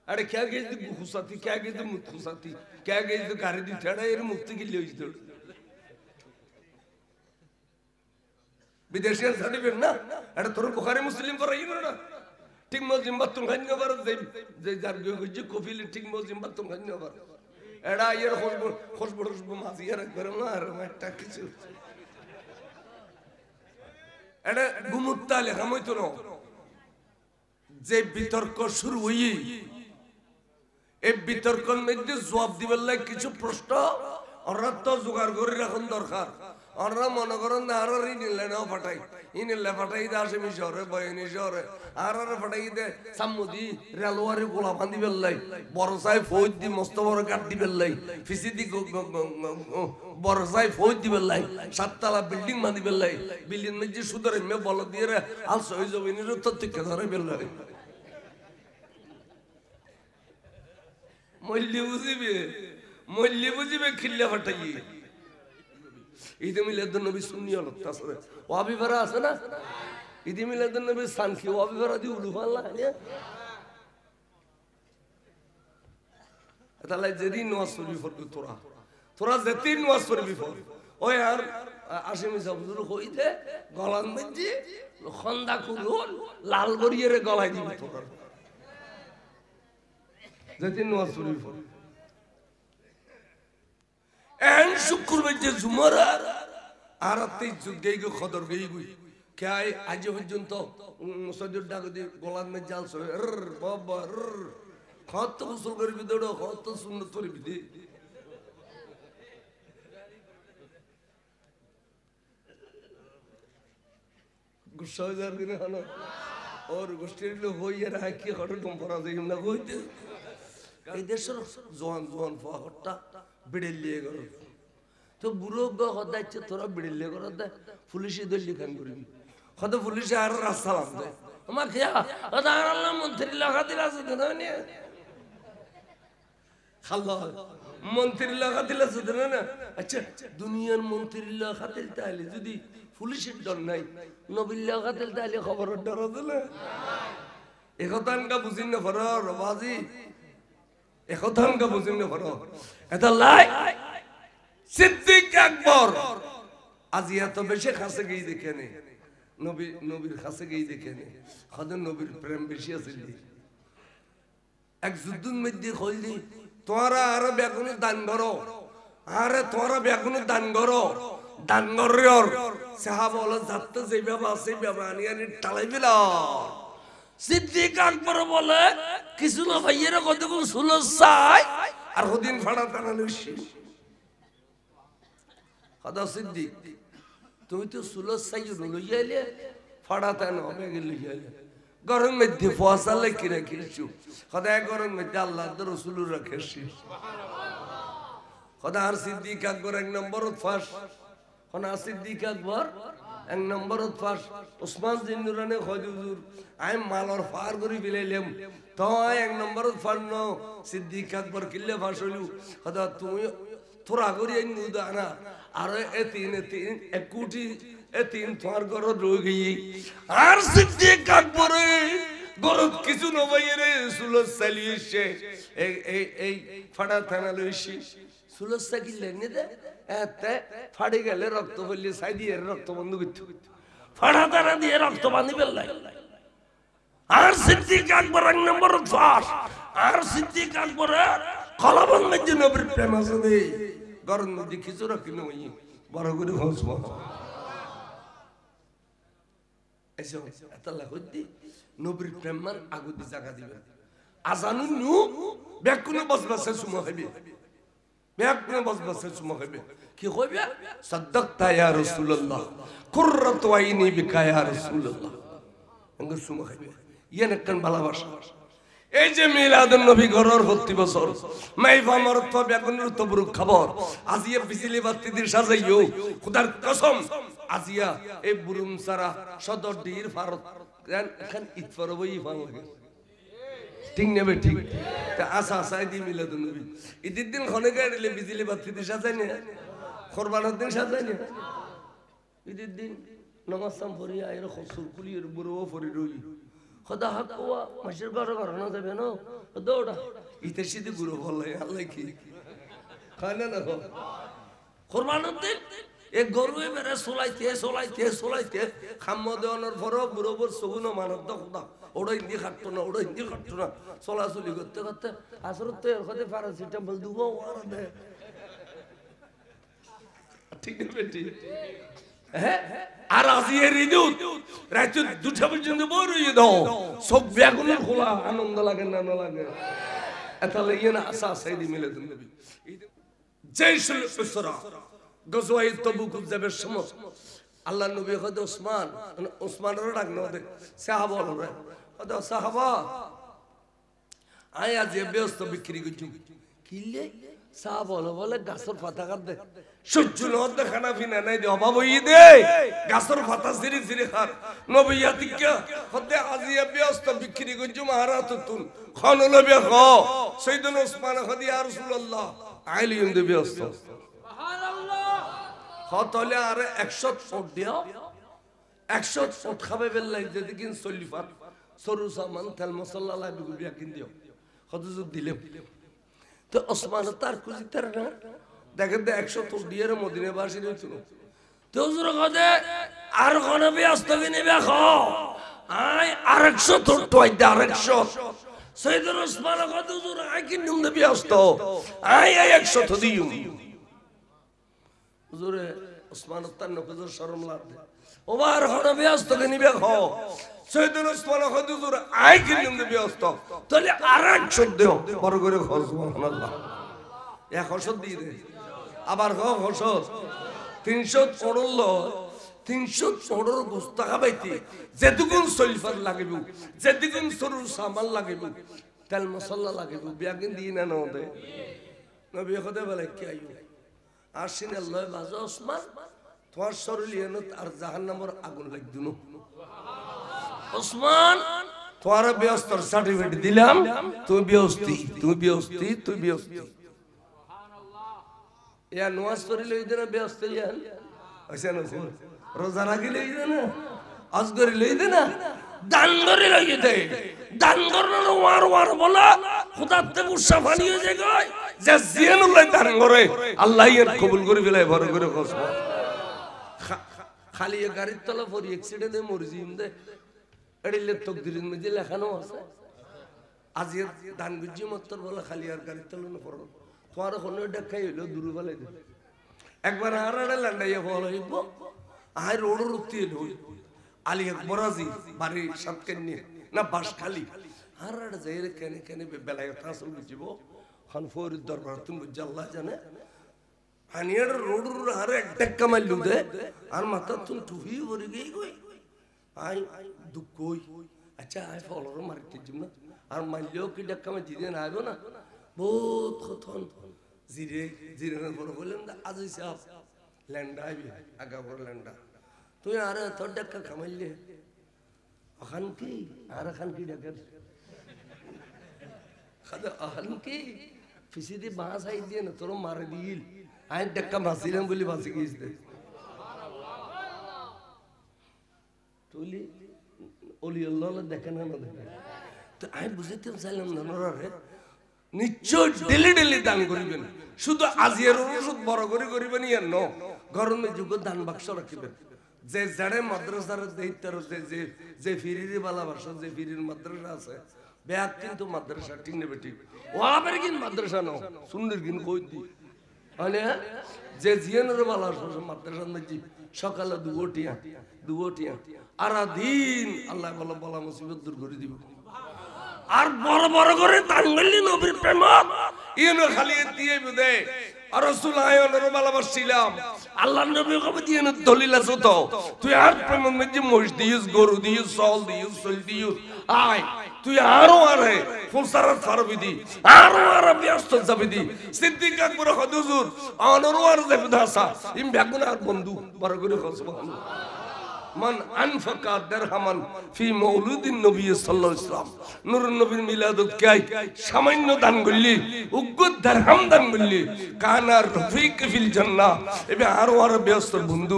[SPEAKER 1] আরে क्या গেছ দি খুসাতি क्या গেছ দি মুত খুসাতি क्या গেছ দি গাড়ি দি ঠেড়া এর মুক্তি কি লইছ তো বিদেশিয়ান সার্টিফিকেট না এটা তোর বুখারী মুসলিম পড়াই না ঠিক মজিম বাতুল খান্য বার যে যার গজি কফিল ঠিক মজিম বাতুল খান্য বার এডা এর খুশবু মাজিয়ার একবার না আর একটা কিছু এটা গুমুত্তা লেখা মইতো না যে বিতর্ক শুরু হই এই বিতর্কের মধ্যে জবাব দিবার লাগে কিছু প্রশ্ন ওরা তো জোগাড় করে রাখুন দরকার ওরা মনে করেন না আর ইনিলে নাও ফাটাই ইনিলে ফাটাই দে আসে মিশরে বয়নি শহরে আর ফাটাই দে সামুদি রেলওয়ারি গোলা বান্ধি বেল্লাই বড় সাই ফৌজ দি মস্ত বড় গাট দি বেল্লাই ফিসি দি বড় সাই ফৌজ দি বেল্লাই সাততলা বিল্ডিং বান্ধি বেল্লাই বিল্ডিং মধ্যে সুদরে মে বল দিয়ে আল সই জমিনের তো থেকে ধরে বেল্লাই মল্লি বুঝিবে খিল্লা ফাটাই ঈদে মিলাদুন নবী সুন্নি হল তাছাড়া ওয়াবি ভাড়া আছে না ঈদে মিলাদুন নবী সানকি ওয়াবি ভাড়া দি উলু ফাল্লা তাহলে যেদিন নামাজ পড়বি পড়বি তোরা যেদিন নামাজ পড়বি পড় ওই আর আশিমি হুজুর কইতে গলার মধ্যে খন্দা কুল লাল গড়িয়ে গলায় দিবি তোরা যেদিন নামাজ পড়বি পড় এন শুক্রবার যে জুমার আর গেই গো খদর গেই গুই কে আজ পর্যন্ত মুসাজ্জুর ডাক দি গলার মে জাল সে বাবা কত গোসল করবি দৌড় কত সুন্নত করবি দে গুসা যার দিনে হলো ওর গোষ্ঠীর লোক হইয়া রাখি হঠাৎ পড়া যায় না কইতে এই দেশের জোয়ান জোয়ান ফাহটা বিড়েলিয়ে গেল তো বুড়ো হদাইছে তোরা বিড়েলিয়ে গেল পুলিশে দলি খান করবি হয়তো পুলিশে আর রাস্তা লাগবে আমার খেয়া আল্লাহ মন্ত্রী লাগা দিল আছে তো না খাল্লা মন্ত্রী লাগা দিল আছে তো না আচ্ছা দুনিয়ার মন্ত্রী লাগা দিল তাহলে যদি পুলিশের ডর নাই নবীর লাগা দিল তাহলে খবরের ডর আছে না একথা আনকা বুঝিন না ফরর বাজি একথা আনকা বুঝিন না ফরর এটা লাই সিদ্দিক আকবর আজি এত বেশি কাছে গিয়ে দেখে নে নবীর কাছে গিয়ে দেখে নে হয়তো নবীর প্রেম বেশি আছে এক যুদ্ধের মধ্যে কইলি তোরা আর বেগুনের দান করো আরে তোরা বেগুনের দান করো দান করিয়র সাহাবা বলে যাতে যে বাবা আছে বাবা আনি টালাই দিলা সিদ্দিক আকবর বলে কিছু না ভাইয়ের কতক্ষণ শুলো চাই আর হদিন ফাড়া টানা লইছি কথা সিদ্দিক তুই তো শুলো চাই লইয়া এলে ফাড়া টানা হবে লইয়া এলে গরম মধ্যে ফসালে কি রাখিছু কথা গরম মধ্যে আল্লাহ রসুল রাখেছি কথা আর সিদ্দিক আকবর এক নম্বর ফাঁস কোন সিদ্দিক আকবর এক নম্বর ফাঁস ওসমান জিন্নুরানে হুজুর আই মালর ফার করি বিলাইলাম তো এক নম্বর ফান্ন সিদ্দিক আকবর কিল্লে ফাঁস হইলু কথা তুমি তোরা করি আনা আর এ তিন এক কোটি এ তিন তোমার ঘর রয়ে গিয়ে আর সিদ্দিক আকবরে গরত কিছু নবাইয়ে রে সুলো চালিয়েছে এই ফাড়া থানা লইছি সুলসা কি লেনে দে এতে ফাড়ি গেলে রক্ত পড়লে সাই দিয়ে রক্ত বন্ধ করতে ফাড়া তারা দিয়ে রক্ত বাঁধি ফেললাই আর সিদ্দিক আকবর এক নম্বর ফাঁস আর সিদ্দিক আকবর কলবঙ্গের জন্য প্রেম আছে নেই গরম নদী খিচুড়া কিনে ওই বড় করে ঘষব এসো এত লাগুদ্দি নবীর প্রেমার আগুদি জায়গা দিবে আজানু নু ব্যাকুনে বসবাসের সময় হবে ব্যাকুনে বসবাসের সময় হবে কি হবে সাদ্দাকতা ইয়া রাসূলুল্লাহ কুররাতু আইনি বিকা ইয়া রাসূলুল্লাহ এঙ্গ সময় হবে ইয়ান একখান ভালোবাসা এই যে মিলাদুন নবী ঘরের প্রতি বছর মাইফা মরত ব্যাকুনের তবরুক খবর আজিয়া বিজলি বাতি দিয়ে সাজাইও খোদার কসম আজিয়া এই বুরুম সারা সদর ডির ভারত এখন ঈদ পরবই ভালো লাগে ঠিক নেবে ঠিক তা আসা আসাই দি মিলাদুন নবী ঈদের দিন খনে গাড়িলে বিজলি বাতি দিয়ে সাজাই না কুরবানের দিন সাজাই না ঈদের দিন নামাজ সাম পড়ি আইর খসুর কুলির বুড়ো পড়ি রই খোদা হাক কোয়া মাসের ঘর ঘর না যাবে না দৌড়া ঈদের সিদ্ধি গুরু বললে আল্লাহ কি খায় না দেখো কুরবানের দিন এক গরু এবারে সোলাইতে খাম্ম দেওয়ানোর পরও বুড়ো বুড়ো সগুনো মানব দা খোদা ওটা হিন্দি খাটতো না চলাচলি করতে করতে আসলে তো এর কথা প্যারাসিটামল দুবো ঠিক বেটি হ্যাঁ আর আজিয়ে রিদুত রাত দুটা পর্যন্ত বড়ই দাও সব ব্যাগুলো খোলা আনন্দ লাগে না লাগে এত লাগে না আশা সাইদি মিলে নবী জয়শুল উসরা গজওয়ায়ে তাবুক যাবার সময় আল্লাহ নবী হযরত ওসমানের ডাক না দে সাহাবা বলে হযরত সাহাবা আয় আজ ব্যস্ত বিক্রি করছি কিলে সাহাবা বলে গাছের পাতা কাট দে সহ্য নদ খানা পিনা নাই দে অভাব হই দে গাছের পাতা সিরি খার নবী আতিকা হতে আজিয়া ব্যস্ত বিক্রি করছি মাহারাতুন খান নবী খ সাইয়েদনা ওসমান হদি ইয়া রাসূলুল্লাহ আইলিম দে ব্যস্ত সুবহানাল্লাহ হতলে আর 100 ফুট দিও 100 ফুট খাবে বেলাই যদি কিন সলিফাত সরু সামান তেল মশলা লাগবে বিয়া কিন দিও কত যুগ দিলে তো ওসমান তার খুশি তার না দেখেন 100 ফুট দিয়ে মদিনা বাসী হইছিল তো হুজুর কদে আর কোন ব্যস্ত কিনে দেখো আই আর 100 ফুট টয় 100 সাইয়েদনা ওসমান কত হুজুর আই কিন নিম ব্যস্ত আই 100 তো দিও হুজুরে ওসমান তার নকজর শরম লাগবে ওবার হনে ব্যস্ত কিনে দেখো সাইয়েদনা ওসমান কত হুজুর আই কিন নিম ব্যস্ত তাহলে আর 100 দেও বড় করে খোঁজ সুবহানাল্লাহ 100 দিয়ে দে আবার ঘষো 300 পড়ল 300 পড়র গোস্ত খাবাইতে যেটুকুন সলিফার লাগিব যেটুকুন সরু সামান লাগিব তেল মশলা লাগিব বিয়াকিন দি না নদে নবী কদে বলে কি আইও আসিন আল্লাহ বাজা ওসমান তোমার শরীরে আর জাহান্নামের আগুন লাগদুন ওসমান তোমার ব্যস্তর সার্টিফিকেট দিলাম তুমি ব্যস্তি ইয়া নওয়াজ পড়ি লই দেনা ব্যস্ত ইয়ান আছেন রোজা রাখি লই দেনা আজ করি লই দেনা দান করে লই দে দান করন ওয়ার বলা খোদাতে মুসা ফানি হয়ে যায় গয় যে জিয়ান লই দান করে আল্লাহ এর কবুল করে ফেলে বড় করে কসম খালি গাড়ির তলা পড়ি অ্যাক্সিডেন্টে মরজিম দে এড়িলে তকদিরের মধ্যে লেখানো আছে আজ দান গুজি মত্তর বলা খালি আর গাড়ির তলা না পড়ো তোমার কোনো দেখাই হইলো দূরে ফেলে দে একবার আর লান্ডাইয়া ফল হইব আই রোডের উঠতে এলো আলী আকবরাজি বাড়ি সাতকেন্নি না বাসখালী আর যাই রে কেনে বেলায় আসল বুঝিব খান ফরিদ দরবার তুমি বুঝি আল্লাহ জানে হানিয়ার রোডের আর এক ধাক্কা মারলু দে আর মাথা তুমি টুপি ভরে গই গই আই দুঃখ কই আচ্ছা আই ফলর মারতে যাব না আর মারলেও কি ধাক্কা মার দিতে না আইব না বহুত কথন জিরে বড় বললেন আজি সাহেব ল্যান্ডা আইবি আগা বড় ল্যান্ডা তুই আর তোর ডাক্কা খামাইলে আখান কি আর আখান কি ডাক্কা খাদা আখান কি ফিসিদি বাস আই দিয়ে না তোর মারে দিল আই ডাক্কা মাসিলাম বলি বাসি গিয়েছে তুলি ওলি আল্লাহ দেখে না দেখে তো আই বুঝতে চাইলাম না রে নিশ্চয় ডেলি ডেলি দান করিবেন শুধু আজিয়ের ওষুধ বড় করে করিবেন ইয়ার ন গরমে যুগ দান বাক্স রাখিবেন যে যারে মাদ্রাসার দায়িত্বের যে যে ফিরির ভালোবাসা যে ফিরির মাদ্রাসা আছে ব্যাগ কিন্তু মাদ্রাসা ঠিক নেবে ঠিক ও আবার কিন মাদ্রাসা নাও সুন্দর কিন কই দি মানে যে জিয়ানের ভালোবাসা মাদ্রাসার মধ্যে সকালে দুটিয়া আর দিন আল্লাহ বলা বলা মুসিবত দূর করে দিব আর বড় বড় করে তাঙ্গলি নবীর প্রেম ইনো খালি দিয়ে বুদে আর রাসূল আয়নের ভালোবাসছিলাম আল্লাহর নবী কবে দিয়ে দলিল আছে তো তুই আর প্রেম মধ্যে মহিষ দিস গরু দিস সল দিস সল দিস আয় তুই আরো আরে ফুলসারাত ফারবিদি আরো আর ব্যস্ত যাবিদি সিদ্দিক আকবর হুজুর আনোয়ার দেবদাসা ইম বেগুন আর বন্ধু বড় করে সুবহানাল্লাহ মান আনফাকা দিরহামান ফি মাউলুদিন নবী সাল্লাল্লাহু আলাইহি ওয়াসাল্লাম নূরুন নবীর মিলাদত কাই সামান্য দান করলি উগ্গত দিরহাম দান করলি কানা রফিক ফিল জান্নাহ এবে আরো আর ব্যস্ত বন্ধু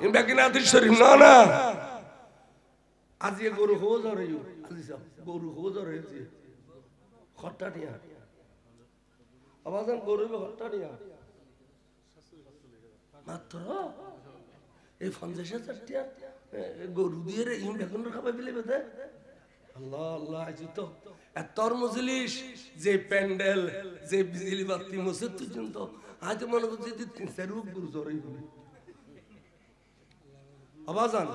[SPEAKER 1] ইম বেগুন আদির শরীফ না आज ये गुरु हो जा रही हो गुरु हो जा रही थी खट्टा दिया आवाज़ हम गुरु में खट्टा दिया मात्र ये फंजेशा चट्टिया गुरु दिए रे इन बेकुन रखा पे बिले बता अल्लाह अल्लाह जी तो एतर मुजलिस जे पेंडल जे बिजली बत्ती मुझे तो जिन तो आज मन को जी तीन सरूप गुरु जा रही हो आवाज़ आन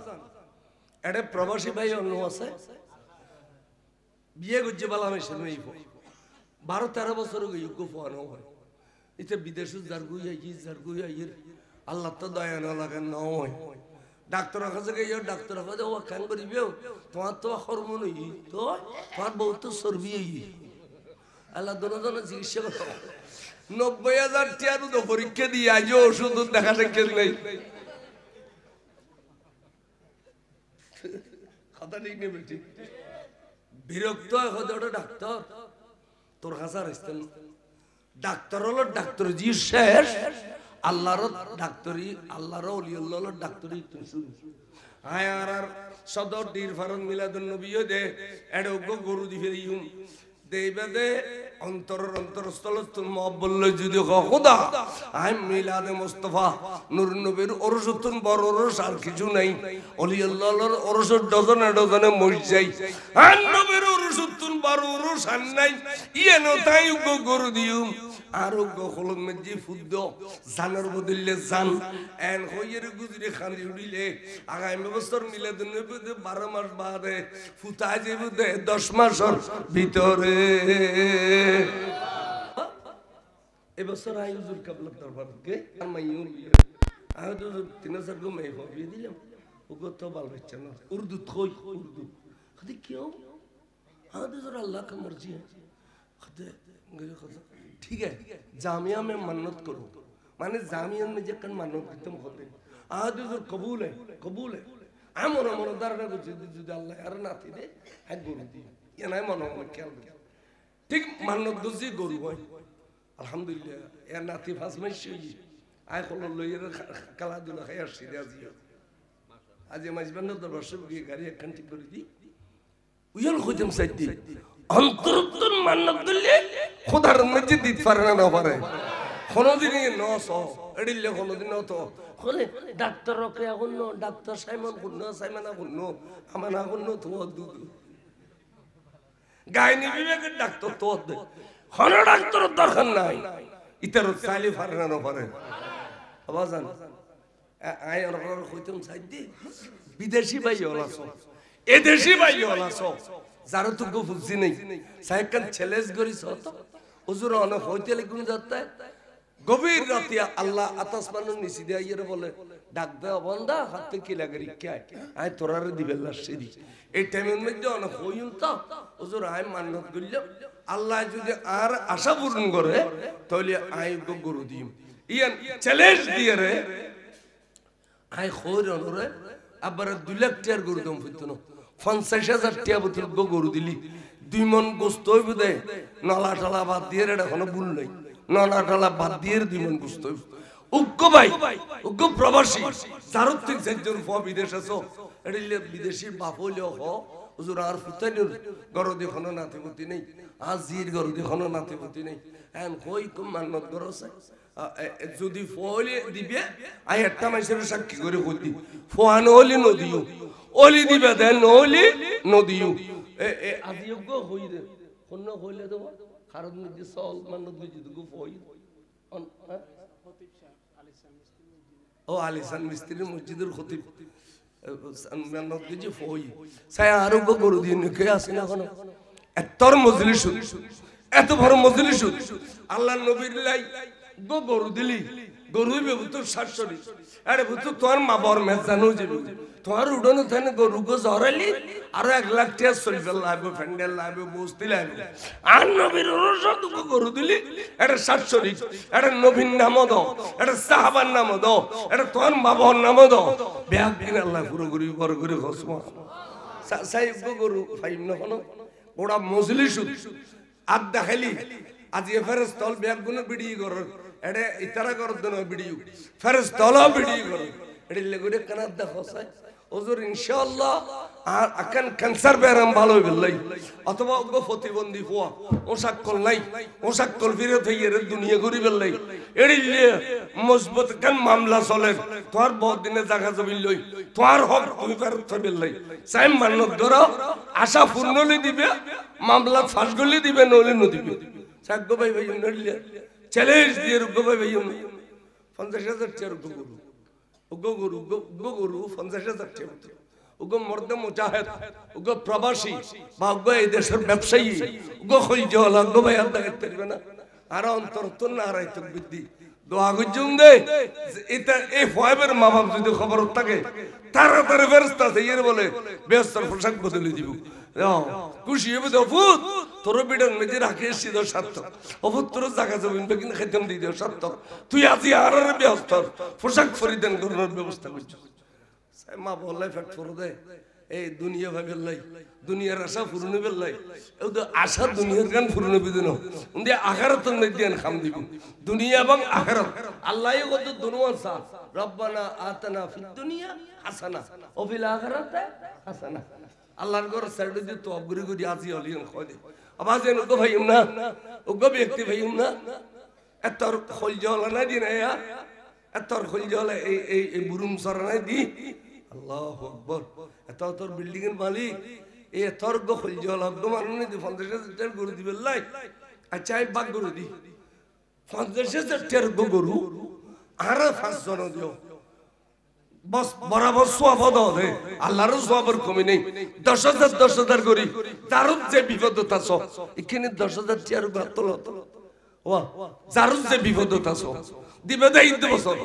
[SPEAKER 1] एडे प्रवासी भाई অন্য আছে বিয়ে করছে বলা আমি শুনেই 12-13 বছর হয়ে গো ফোনো হয় এটা বিদেশে জারগুই আইর আল্লাহ তো দয়া না লাগে না হয় ডাক্তার কাছে গিয়ে ডাক্তার কাছে ও কান করিবেও তোমার তো হরমোন হই তো তোমার বহুত চর্বি হই আল্লাহ দনজন চিকিৎসা করতে 90,000 টাকা তো পরীক্ষা দিয়ে আজ ওষুধ দেখা দেখে নাই কথা ঠিক নেই বেটি বিরক্ত হতে ওটা ডাক্তার তোর কাছে আসতেন ডাক্তার হলো ডাক্তার জি শেষ আল্লাহর ডাক্তারি আল্লাহর ওলিউল্লাহর ডাক্তারি তুই শুন আয় আর সদর ডির ফারন মিলাদুন নবী দে এডো গরু দি ফেরিউম দেইবাদে অন্তরস্থল মহব্বল যদি খোদা আই মিলাদে মুস্তাফা নূর নবীর ওরসতুন বড় ওরস আর কিছু নাই ওলি আল্লাহর ওরস ডজনে মরিচ যাই আর নবীর ওরসতুন বড় ওরস আর নাই ইয়েনো তাই গরু দিউ আর গখলন মধ্যে ফুদ্দ জানের বদলে জান এন হইয়ের গুজরে খান্দি উড়িলে আগামী বছর মিলাদুন নবীতে 12 মাস বাদে ফুতা যাইব 10 মাসের ভিতরে এবছর আই হুজুর কাবলা দরবারকে মাইয়ুর আই তো 3-4 গো মেয়ে বিয়ে দিলাম ওগো তো বাল বাচ্চা না উর্দু থই উর্দু খাদি কিউ আদে জরা আল্লাহ का मर्जी है খাদে ठीक है जामिया में मन्नत करो माने जामिया में जकन मन्नत खत्म होते आदे जो कबूल है আমর আমর দারনা যদি আল্লাহ আর নাতি দে এক গরু দি ইয়া নাই মন খেয়াল ঠিক মান্নত দুজি গরু হয় আলহামদুলিল্লাহ এর নাতি ফাসমাইছি আই কল লইয়ের কালা দুলা খাই আসছি আজ মাঝবান দরবার সব গিয়ে গাড়ি একখান ঠিক করে দি উইল কইতাম সাইদি অন্তরতন মান্নত দিলে খোদার মধ্যে দিত পারে না পারে কোনদিনই নস এডিলে কোনদিন তো বলে ডাক্তার রকে এখন ডাক্তার সাইমন সাইমানা আমার এখন তো গাইনি বিবেকের ডাক্তার তো কোন ডাক্তার দরকার নাই ইতার চাইলে পারে না পারে আবাজান আই আর কইতাম সাইদি বিদেশি ভাই হলাছো এদেশি ভাই হলাছো যারা তো গো বুঝি নাই সাইকান ছেলেস গরিস তো হুজুর অনেক হইতে লিখুন যাতে গভীর রাতে আল্লাহ আতাসমানের নিচে দিয়ে আইরে বলে ডাক দে বন্দা হাতে কি লাগে রিকায় আই তোরারে দিবেল্লা সেদি এই টাইমের মধ্যে অনেক হইন তো হুজুর আই মান্নত কইল আল্লাহ যদি আর আশা পূরণ করে তাহলে আই গরু দিম ইয়ান চ্যালেঞ্জ দিয়ে রে আই খোর অনুরে আবার 2 লাখ টাকার গরু দম হইতো 50,000 টাকা বোতল গরু দিলি 2 মন গোশত হইব দে নলা টলা বাদ দিয়ে রে এখনো ভুল নাই নলা টলা বাদ দিয়ে 2 মন গোশত হইব উগ্গ ভাই উগ্গ প্রবাসী জারুত থেকে একজন বিদেশ আছো এডিলে বিদেশি বাপ হইলো হ হুজুর আর ফুতাইনুর গরদি খনো নাতিপতি নেই আজির গরদি খনো নাতিপতি নেই এন কই কম মান্নত করছে যদি ফলি দিবে আই একটা মাইসের সাক্ষী করে কইতি ফোয়ান ওলি নদিও ওলি দিবে দেন ওলি নদিও এ আজিয়োগ্য হই দে কোন হইলে দেব কারণ নিজে সল মান্নত বুঝি দুগু ফই ও আলিসান মিস্ত্রি মসজিদের খতিব মান্নত বুঝি ফই সাই আরো গরু দিয়ে কে আসে না কোন এতর মজলিস এত বড় মজলিস আল্লাহর নবীর লাই গরু দিলি গরু বেবুতর শাশুড়ি আরে বুতু তোর মা বর মেজানো যাবে তোর উড়নো থানে গরু গো জরালি আর 1 লাখ টাকা চলবে লাগবে ফ্যান্ডেল লাগবে বস্তি লাগবে আর নবীর রসদ গরু দিলি এটা শাশুড়ি এটা নবীর নাম দাও এটা সাহাবার নাম দাও এটা তোর মা বর নাম দাও ব্যাগ দিন আল্লাহ পুরো গরু বড় করে খসমা সাইব গরু ফাইম না কোন ওড়া মজলিস আদ দেখালি আজি ফেরেস তল ব্যাগ গুলো বিড়ি কর এডে ইতারা কর দেন ভিডিও ফেরেস তল ভিডিও কর এডি লেগুরে কানাত দেখো সাই হুজুর ইনশাআল্লাহ আর আকান ক্যান্সার বেরাম ভালো হইবলাই অথবা গো প্রতিবন্ধী হওয়া ওসাক্কল নাই ওসাক্কল ফিরে থইয়ের দুনিয়া ঘুরি বেলাই এডি মজবুত কান মামলা চলে তোর বহুত দিনে জায়গা জমি লই তোর হক তুমি ফেরত থইবেলাই চাই মানত ধরো আশা পূর্ণ হলে দিবে মামলা ফাঁস গলি দিবে নলে নদিবে সাগ্য ভাই ভাই নড়িলে চ্যালেঞ্জ দিয়ে রুগো ভাই ভাই 50,000 টাকা গরু 50,000 টাকা উগো মর্দে মুজাহিদ উগো প্রবাসী বা উগো এই দেশের ব্যবসায়ী উগো খলজলা উগো ভাই আর দেখতে পারবে না আর অন্তর তো না রাইতে বিদ্যি দোয়া গুজুম দে এটা এই ফাইবার মা বাপ যদি খবর থাকে তাড়াতাড়ি ফেরেশতা দিয়ে বলে বেহস্তের পোশাক বদলে দিব খুশি হবে তো ফুত তোর বিডন মেজে রাখে সিদ্ধ সার্থ অফুত তোর জায়গা জমিন বেকিন খেতাম দিয়ে দেও সার্থ তুই আজি আর বেহস্তর পোশাক পরিধান করার ব্যবস্থা করছিস মা বললাই ফ্যাক্ট করে দে এই দুনিয়া ভাবে লাই দুনিয়ার আশা পূরণ হবে লাই এই তো আশা দুনিয়ার গান পূরণ হবে দিন উনি আখিরাত নদিয়ান খাম দিব দুনিয়া এবং আখিরাত আল্লাহই কত দুনিয়া সা রব্বানা আতানা ফিদ দুনিয়া হাসানা ও ফিল আখিরাতে হাসানা আল্লাহর ঘর সাইডে দি তো অবগুরি গুরি আজি হলিন খদে আওয়াজ এন গো ভাইম না ও গো ব্যক্তি ভাইম না এতর খলজল না দিনায়া এতর খলজল এই বুরুম সরনা দি আল্লাহু আকবার এত তোর বিল্ডিং এর মালিক এই তোর গো খলজল গো মানুনে দি 50,000 টাকা গরু দিবে লাই আচ্ছা এই বাগ গরু দি 50,000 টাকা গরু আর 5 জন দিও বস বরাবর সওয়াব দাও দে আল্লাহর সওয়াবের কমি নেই 10,000 করি তারুত যে বিপদতা ছ এখানে 10,000 টাকার বাতল ওয়া জারুত যে বিপদতা ছ দিবে দে ইনতে বছর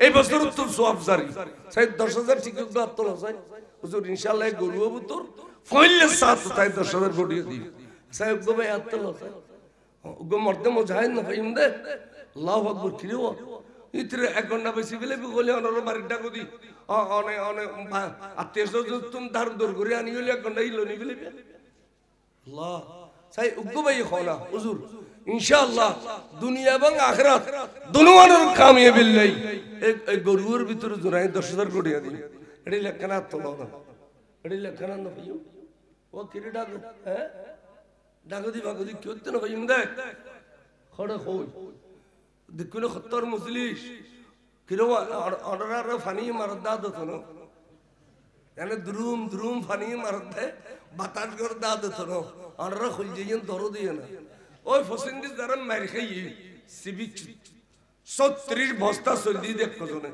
[SPEAKER 1] এই বছর তোর সওয়াব জারি সেই 10,000 ঠিক বাতল হয় হুজুর ইনশাআল্লাহ গরু হবু তোর ফইলে সাত তাই 10,000 কোটি দি সাহেব গো ভাই আতল হয় গো মর্দে মুজাহিদ না ফাইম দে আল্লাহু আকবার কিরে ইতরে 1 ঘন্টা বেশি গেলে বলে অনর বাড়ির ডাকো দি অনে অনে আত্মীয় তুম ধার দূর করে আনি হলে 1 ঘন্টা ইলো নি বলে আল্লাহ সাই উগ্গ ভাই খোনা হুজুর ইনশাআল্লাহ দুনিয়া এবং আখিরাত দুনিয়ার কামিয়াবি লাই এই গরুর ভিতরে জোরাই 10,000 কোটি দি এডি লেখনা তোলো না এডি লেখনা না ভাইও ও কিরে ডাকো হ্যাঁ ডাকো দি ভাগো দি কি হচ্ছে না ভাইম দেখ খড়ে কই দেখুন খত্তর মজলিস কিরো অর্ডার ফানি মারদা দতনো এনে দ্রুম দ্রুম ফানি মারদে বাতাস কর দা দতনো অর্ডার খুল যাইন দরো দিয়ে না ওই ফসিন্দি জারান মার খাই সিবি 36 বস্তা সলদি দেখ কজনে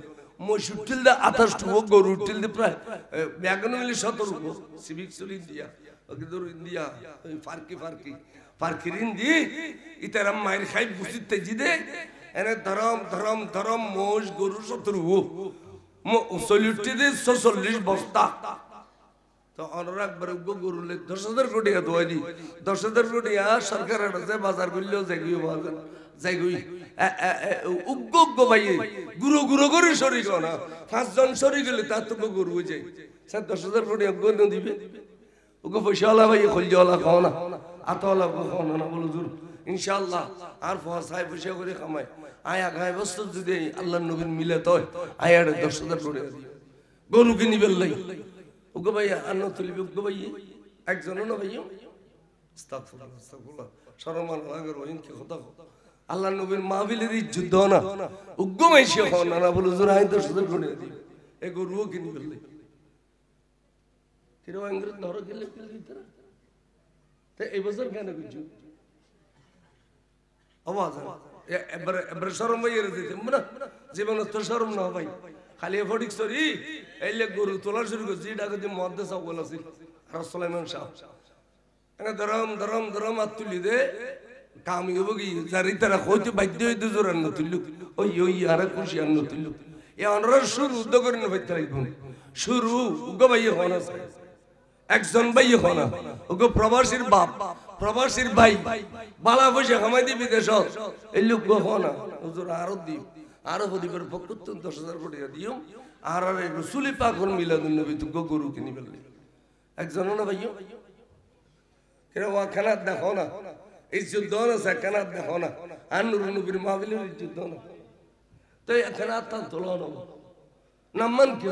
[SPEAKER 1] মশুটিল দা 28 টো গরুটিল দে প্রায় ব্যাগন মিলি 17 গো সিবিক চলি দিয়া ওগদর ইন্ডিয়া ফারকি ফারকি ফারকিরিন দি ইতারাম মার খাই বুঝিতে জিদে এনে ধরম ধরম ধরম মোষ গরু 17 সলিউটি দে 46 বস্তা তো অনুরাগ বড় গরু লে 10,000 কোটি দোয়া দি 10,000 কোটি সরকার আছে বাজার করলো যাইগি বাজার যাইগি উগ্গ ভাই গুরু গুরু করে শরীর না 5 জন শরীর গেলে তা তো গরু হয়ে যায় স্যার 10,000 কোটি গরু ন দিবে উগ্গ পয়সাওয়ালা ভাই খলজওয়ালা খাও না আতওয়ালা খাও না বলো জুর ইনশাআল্লাহ আর ফসাই পয়সা করে কামাই আয়া গায় বস্তু যদি আল্লাহর নবীর মিলে তয় আয়ার 10,000 কোটি গরু কিনি বেলাই উগ্গ ভাই আন্ন তুলিবে উগ্গ ভাই একজনও না ভাইও আস্তাগফিরুল্লাহ আস্তাগফিরুল্লাহ শরমান লাগের ওইন কি কথা আল্লাহ নবীর মাহফিলের ইজ্জত দাও না উগ্গমাইশে হন না বলে জোর আইন 10,000 করে দিই এ গরুও কিনে ফেললে তিরো আঙ্গুর ধরো গেলে ভিতরে তে এই বছর কেন কিছু আওয়াজ এবারে শরম ভাইয়ের দিতে না জীবনে তো শরম না ভাই খালি ফটিক সরি এইলে গরু তোলা শুরু করে যেটা যদি মধ্যে সব বলা ছিল আর সুলাইমান শাহ এনে ধরম ধরম ধরম আর তুলি দে কামি হবো কি যারি তারা হইতে বাধ্য হইতে জোর আন্ন তুললু ওই ওই আরে খুশি আন্ন তুললু এ অনরার শুরু উদ্যোগ করে নেবে তাই শুরু উগ্র ভাই হন একজন ভাই হন উগ্র প্রবাসীর বাপ প্রবাসীর ভাই বালা পয়সা কামাই দিবি দেশ এই লোক হন হুজুর আরো দিও আরো হদিবের পক্ষ 10,000 কোটি দিও আর আর রসুলি পাকর মিলাদুন নবী তো গরু কিনি ফেললি একজন না ভাইও কেন ওয়া খানাত দেখো না ইজ্জত দাও না সাকানাত দেখো না আর নূর নবীর মাহফিলের ইজ্জত দাও না তো এখানে আত্মা তোলা না নামান কি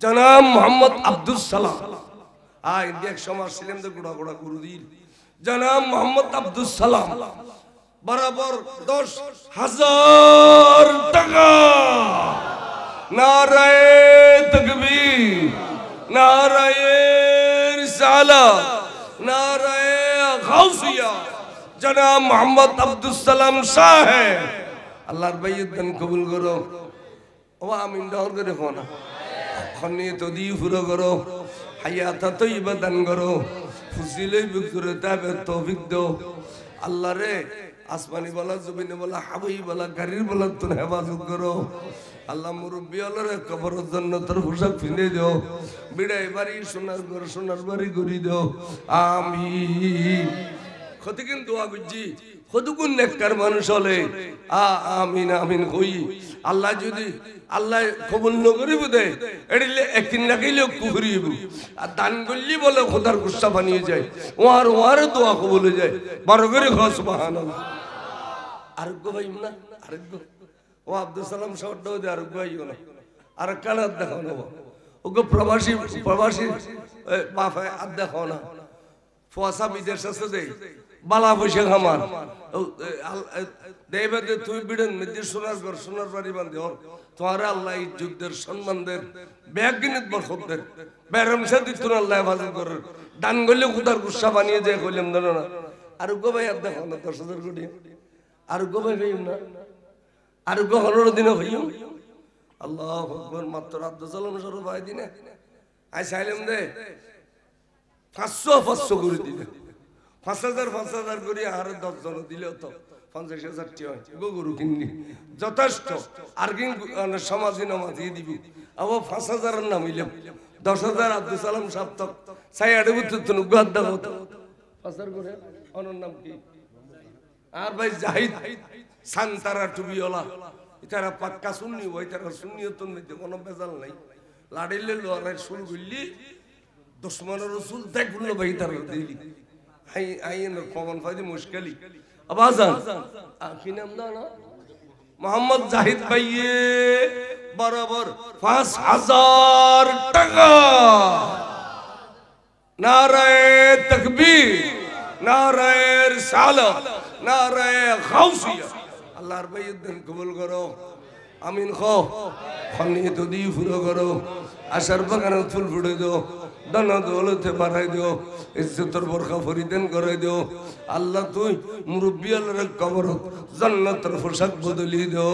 [SPEAKER 1] জনাব মোহাম্মদ আব্দুল সালাম দেখ সমাজ ছিলেন তো গোড়া গোড়া গুরু দিন জনাব মোহাম্মদ আব্দুল সালাম বরাবর 10,000 টাকা নারায়ে তাকবীর নারায়ে রিসালাত নারায়ে গাউসিয়া জনাব মোহাম্মদ আব্দুল সালাম সাহেব আল্লাহর বাইয়ত দান কবুল করো ও আমিন দাও করে ফোন খনি তো দি পুরো করো হায়াত তৈবা দান করো ফুজিলে বিকরে তাবে তৌফিক দাও আল্লাহ রে আসমানি বলা জমিনে বলা হাওয়াই বলা গাড়ির বলা তোর হেফাজত করো আল্লাহ মুরব্বী আল্লাহরে কবর জান্নাতের পোশাক কিনে দাও বিদায় বাড়ি সোনার ঘর সোনার বাড়ি গড়ি দাও আমিন কত কিন্তু দোয়া করছি কতক্ষণ নেককার মানুষ হলে আমিন আমিন কই আল্লাহ যদি আল্লাহ কবুল ন করিব দে এডিলে একদিন লাগাইলেও কুফরিব আর দান করলি বলে খোদার গুসা বানিয়ে যায় ওয়ার দোয়া কবুল হয়ে যায় বড় করে খাও সুবহানাল্লাহ আরোগ্য ভাই না আরোগ্য ও আব্দুল সালাম শর্ট দে আরোগ্য ভাই না আর কানাত দেখো না ওগো প্রবাসী বাফে আদ দেখো না ফোয়াসা বিদেশ আছে দে বালা পয়সা খামার দেবে দে তুই বিড়েন মেদি সোনার ঘর সোনার বাড়ি বান্ধে ওর তোমার আল্লাহ যুদ্ধের সম্মানদের ব্যাগিনিত বরকতদের বেরম সাদি তোর আল্লাহ হেফাজত করে দান করলে খুদার গুসা বানিয়ে যায় কইলাম জানো না আর গো ভাই আর দেখো না 10,000 কোটি আর গো ভাই ভাই না আর গো 15 দিনে ভাইও আল্লাহু আকবার মাত্র আব্দুল সালাম সর ভাই দিনে আই চাইলাম দে 500 করে দিলে 5,000 করে আর 10 জন দিলেও তো 50,000 টাকা হয় গরু কিনলি যথেষ্ট আর কিন সমাজে নামাজি দিবি আবার 5,000 এর নাম হইলাম 10,000 আব্দুল সালাম সাহেব তো সাই আড়ে বুঝতে তো গাদ দাও তো 5,000 করে ওনার নাম কি আর ভাই জাহিদ সান্তারা টুবিওয়ালা এটারা পাক্কা সুন্নি ওই তারা সুন্নিয়তন মধ্যে কোনো বেজাল নাই লাড়িলে লড়াই শুরু করলি দুশমনের রাসূল দেখ বলল ভাই তারা দিলি আই কমন ফাইদে মুশকিল আবাজান কি নাম না মোহাম্মদ জাহিদ ভাইয়ে বরাবর 5,000 টাকা নারায়ে তাকবীর নারায়ে রিসালাত নারায়ে গাউসিয়া আল্লাহর বাইয়ত দান কবুল করো আমিন খো খনি তো দি পুরো করো আশার বাগানে ফুল ফুটে দাও দানা দৌলতে বাড়াই দিও ইজ্জতের বরখা ফরিদান করে দিও আল্লাহ তুই মুরব্বি আল্লাহর কবর জান্নাতের পোশাক বদলি দিও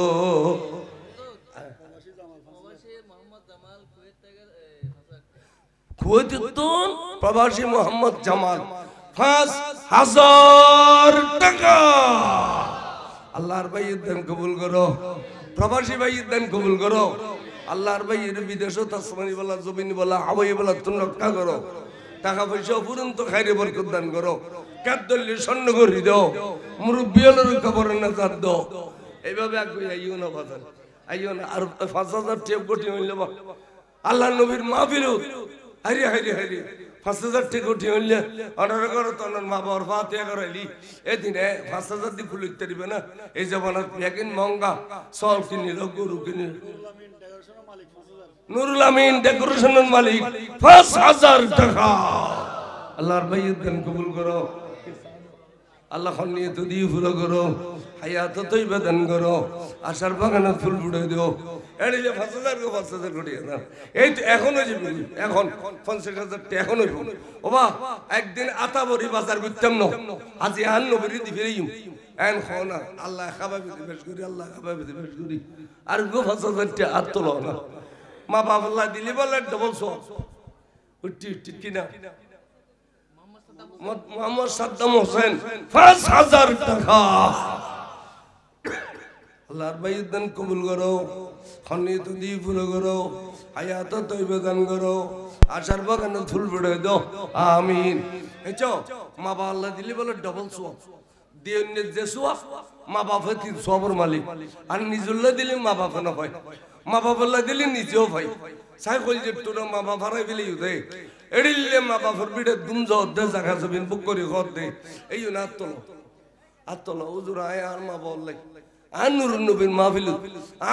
[SPEAKER 1] কুয়েতন প্রবাসী মোহাম্মদ জামাল 5,000 টাকা আল্লাহর বাইয়ত দান কবুল করো প্রবাসী বাইয়ত দান কবুল করো আল্লাহর বাইয়ের বিদেশে আসমানি বলা জমিন বলা হাওয়াই বলা তুমি রক্ষা করো টাকা পয়সা অফুরন্ত খাইরে বরকত দান করো কাদ্দল্লি স্বর্ণ করে দাও মুরব্বি আল্লাহর কবরে নাজাত দাও এইভাবে আগে আইও না বাজার আইও না আর 5,000 টেপ কোটি হইল আল্লাহ নবীর মাহফিল হারি হারি হারি 5,000 টাকা উঠে হইলে অর্ডার করো তো মা বাবার ফাতে করাইলি এদিনে 5,000 দি খুলিতে দিবে না এই জমানাত বেকিন মহঙ্গা সল কিনি গরু কিনি নুরুল আমিন ডেকোরেশনের মালিক 5,000 টাকা আল্লাহর বাইয়ত দান কবুল করো আল্লাহ খনিয়ত দিয়ে ফুলো করো হায়াত তৈবা দান করো আশার বাগানে ফুল ফুটে দিও এই যে 5,000 কোটি না এই তো এখনো যে এখন 50,000 টাকা এখনো ওবা একদিন আতাবরি বাজার করতাম না আজি আন নবরি দি ফিরিম এন খনা আল্লাহ খাবাবে দিবেশ করি আল্লাহ খাবাবে দিবেশ করি আর গো 5,000 টাকা আর তোলো না মা বাবা আল্লাহ দিলি বলে ডবল সব উঠি উঠি কিনা মোহাম্মদ সাদ্দাম হোসেন 5,000 টাকা আল্লাহর বাইয়ত দান কবুল করো খনিয়ত দিয়ে পুরো করো হায়াত তৈবা দান করো আশার বাগানে ফুল ফুটে দাও আমিন এচো মা বাবা আল্লাহ দিলি বলে ডবল সোয়াব দিয়ে যে সোয়াব মা বাবা তিন সোয়াবের মালিক আর নিজুল্লাহ দিলে মা বাবা না হয় মা বাবা আল্লাহ দিলে নিজেও ভাই সাই কইল যে তোরা মা বাবা হারাই ফেলে দে এড়িলে মা বাবার বিড়ে দুমজ দে জায়গা জমিন বুক করে ঘর দে এই না আত্তলো হুজুর আয় আর মা বললে আর নুরুন নবীর মাহফিল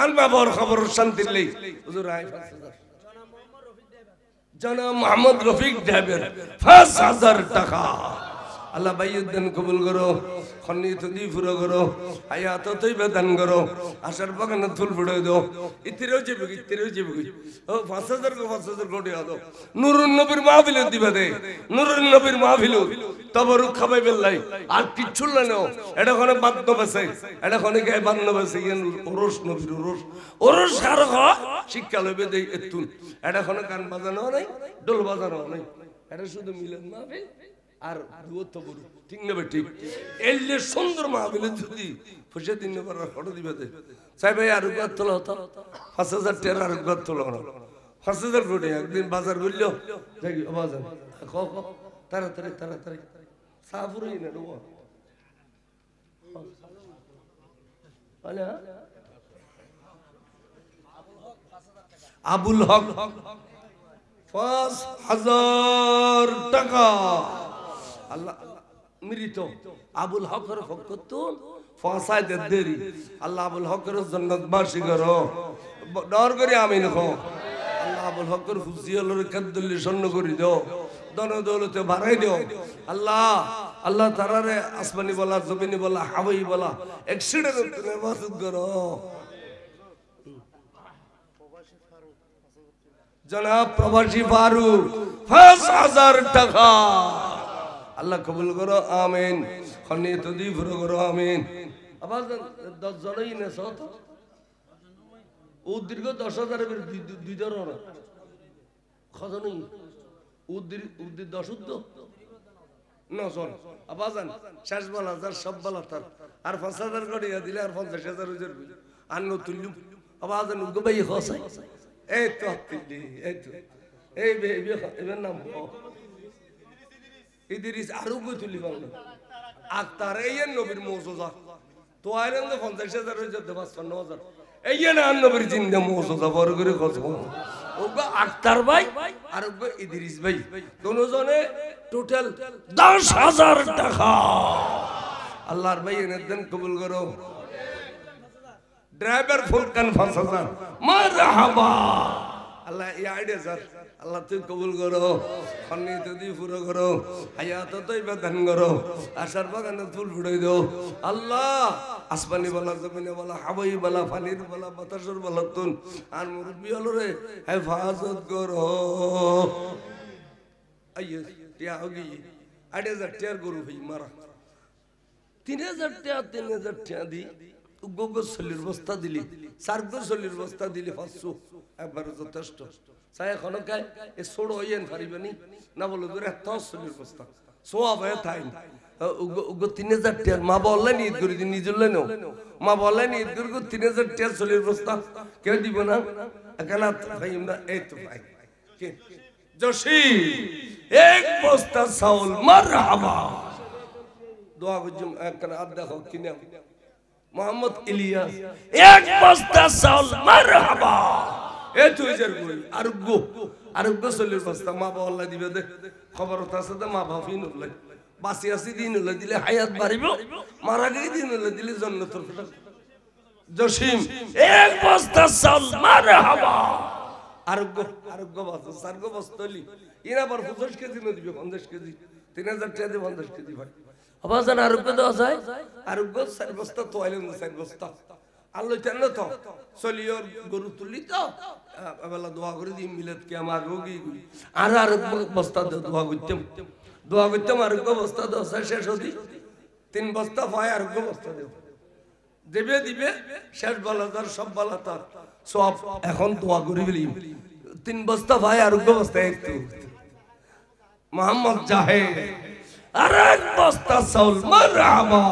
[SPEAKER 1] আর বাবার খবর শান্তি লই হুজুর আয় 5,000 জনাব মোহাম্মদ রফিক ড্রাইভার 5,000 টাকা আল্লাহ বাইয়ত দান কবুল করো খনিয়ত দিয়ে পুরো করো হায়াত তৈবা দান করো আশার বাগানে ফুল ফুটে দাও ইতিরেও যাবে ও 5,000 কোটি আদো নুরুন নবীর মাহফিল দিবে দে নুরুন নবীর মাহফিল তবরুক খাবাই বেলাই আর কিচ্ছু না এটা কোনে বাদ্য বেছে এটা কোনে গায় বাদ্য বেছে ওরস নবীর ওরস কার শিক্ষা লইবে দে এতুন এটা কোনে গান বাজানো নাই ঢোল বাজানো নাই এটা শুধু মিলন মাহফিল আর দুয়ত বড় ঠিক না ঠিক এলে সুন্দর মাহফিল যদি ফুসে দিন পর ফটো দিবে দে চাই ভাই আর গত তোলা হতো 5,000 টাকা আর গত তোলা 5,000 কোটি একদিন বাজার বললো দেখি বাজার তাড়াতাড়ি সাফুরই না রে আবুল হক 5,000 টাকা আল্লাহ মৃত আবুল হকের ফকতুন ফাসায় দেরি আল্লাহ আবুল হকের জান্নাতবাসী করো ডর করে আমিন কো আল্লাহ আবুল হকের ফুজিয়ালের কাদুল্লি সন্ন করে দাও দন দৌলতে বাড়াই দাও আল্লাহ তারারে আসমানি বলা জমিনি বলা হাওয়াই বলা অ্যাক্সিডেন্ট হেফাজত করো জনাব প্রবাসী ফারুক 5,000 টাকা আল্লাহ কবুল করো আমিন খনিয়ত দিয়ে পুরো করো আমিন আবার 10 জনই না সত ও দীর্ঘ 10,000 এর 2 ধরো খজনই উদ্দির 10 উদ্দ 9 জন আবাজান শেষ বলা যার সব বলা তার আর 5,000 করে দিলে আর 50,000 হয়ে যাবে আর নতুন আবাজান গবাই খসাই এই তো এই এর নাম ইদ্রিস আরুগো তুলি বল আক্তার এই নবীর মুজিজা তো আইলেন 50,000 হয়ে যেতে 55,000 এই না নবীর জিন্দা মুজিজা বড় করে খসব ওগো আক্তার ভাই আর ওগো ইদ্রিস ভাই দুজনে টোটাল 10,000 টাকা আল্লাহর ভাই এনে দেন কবুল করো ড্রাইভার ফুরকান 5,000 মারহাবা আল্লাহ এই আইডিয়া স্যার আল্লাহ তুই কবুল করো খনিয়ত দিয়ে পুরো করো হায়াত তৈবা দান করো আশার বাগানে ফুল ফুটাই দাও আল্লাহ আসমানি বলা জমিনে বলা হাওয়াই বলা পানির বলা বাতাসের বলা তুন আর মুরব্বি হলো রে হেফাজত করো আইয়ে টিয়া হোগি 8,000 টাকার গরু ভাই মারা 3,000 টাকা দি গোগো চলির বস্তা দিলি সার্গো চলির বস্তা দিলি 500 একবারে যথেষ্ট চাই এখনো কায় এ ছোড় হইয়েন পারিবেনি না বলো দূরে এত চলির বস্তা সোয়াব হয়ে থাই উগো 3,000 টাকা মা বললেন ঈদ করে দিন নিজুল্লে নো মা বললেন ঈদ করে 3,000 টাকা চলির বস্তা কেউ দিব না একানা ভাই আমরা এই তো ভাই কে জশি এক বস্তা চাউল মারহাবা দোয়া বুঝুম একখানা আর দেখো কিনে মোহাম্মদ ইলিয়াস এক বস্তা চাউল মারহাবা এ তুই যার কই আর গো আরোগ্য চলির বস্তা মা বাবা আল্লাহ দিবে দে খবর আছে তো মা বাবা ফিন উল্লাই বাঁচি আসি দিন উল্লাই দিলে হায়াত বাড়িব মারা গেলে দিন উল্লাই দিলে জন্নতুল জসিম এক বস্তা চাউল মারহাবা আরোগ্য আরোগ্য বস্তা সারগ্য বস্তা হলি এরা আবার 50 কেজি না দিবে 50 কেজি 3000 টাকা দিয়ে 50 কেজি ভাই আবার জান আরোগ্য দেওয়া যায় আরোগ্য 4 বস্তা তো আইলেন 4 বস্তা আল্লাহ জান তো চলিওর গরু তুলি তো বেলা দোয়া করে দিই মিলাদ কে আমার রোগী আর আরোগ্য বস্তা দোয়া করতাম আরোগ্য বস্তা দাও শেষ হতি 3 বস্তা ভাই আরোগ্য বস্তা দেও দেবে দিবে শেষ বলা তার সব বলা তার সব এখন দোয়া করি বলি 3 বস্তা ভাই আরোগ্য বস্তা একটু মোহাম্মদ জাহেদ আর এক বস্তা চাউল মারহাবা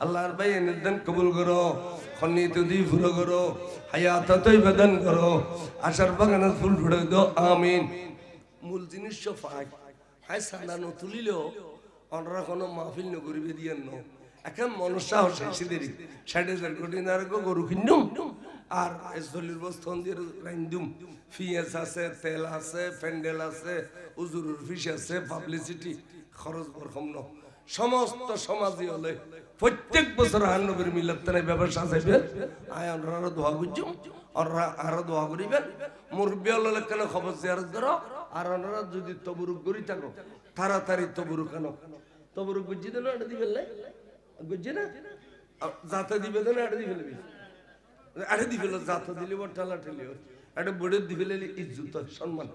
[SPEAKER 1] আল্লাহর ভাই নির্দান কবুল করো খন্নিত দি ফুলো করো হায়াত তৈবাদান করো আশার বাগানে ফুল ফুটে দাও আমিন মূল জিনিস সফাই হাই সালানো তুলিলেও অনরা কোনো মাহফিল নগরিবে দিয়েন ন এখন মনসা হচ্ছে সিদেরি 60,000 কোটি নারক গরু কিনুম আর এসলির বস্তন দিয়ে রাইন্দুম ফিয়াস আছে তেল আছে প্যান্ডেল আছে উজুরুর ফিস আছে পাবলিসিটি খরচ বরকম ন সমস্ত সমাজই হলে প্রত্যেক বছর নবীর মিলাদ তানে ব্যবসা যাইবে আয় অনরা দোয়া করছুম অনরা আরো দোয়া করিবেন মুরব্বি হলে কেন খবর জিয়ারত করো আর অনরা যদি তবরুক করি থাকো তাড়াতাড়ি তবরুক কেন তবরুক বুঝি দেন এটা দিবেন না বুঝছি না যাতে দিবে না এটা দিবে আরে দিবে যাতে দিলে বড় ঠালা ঠেলিও এটা বড় দিবে ইজ্জত সম্মান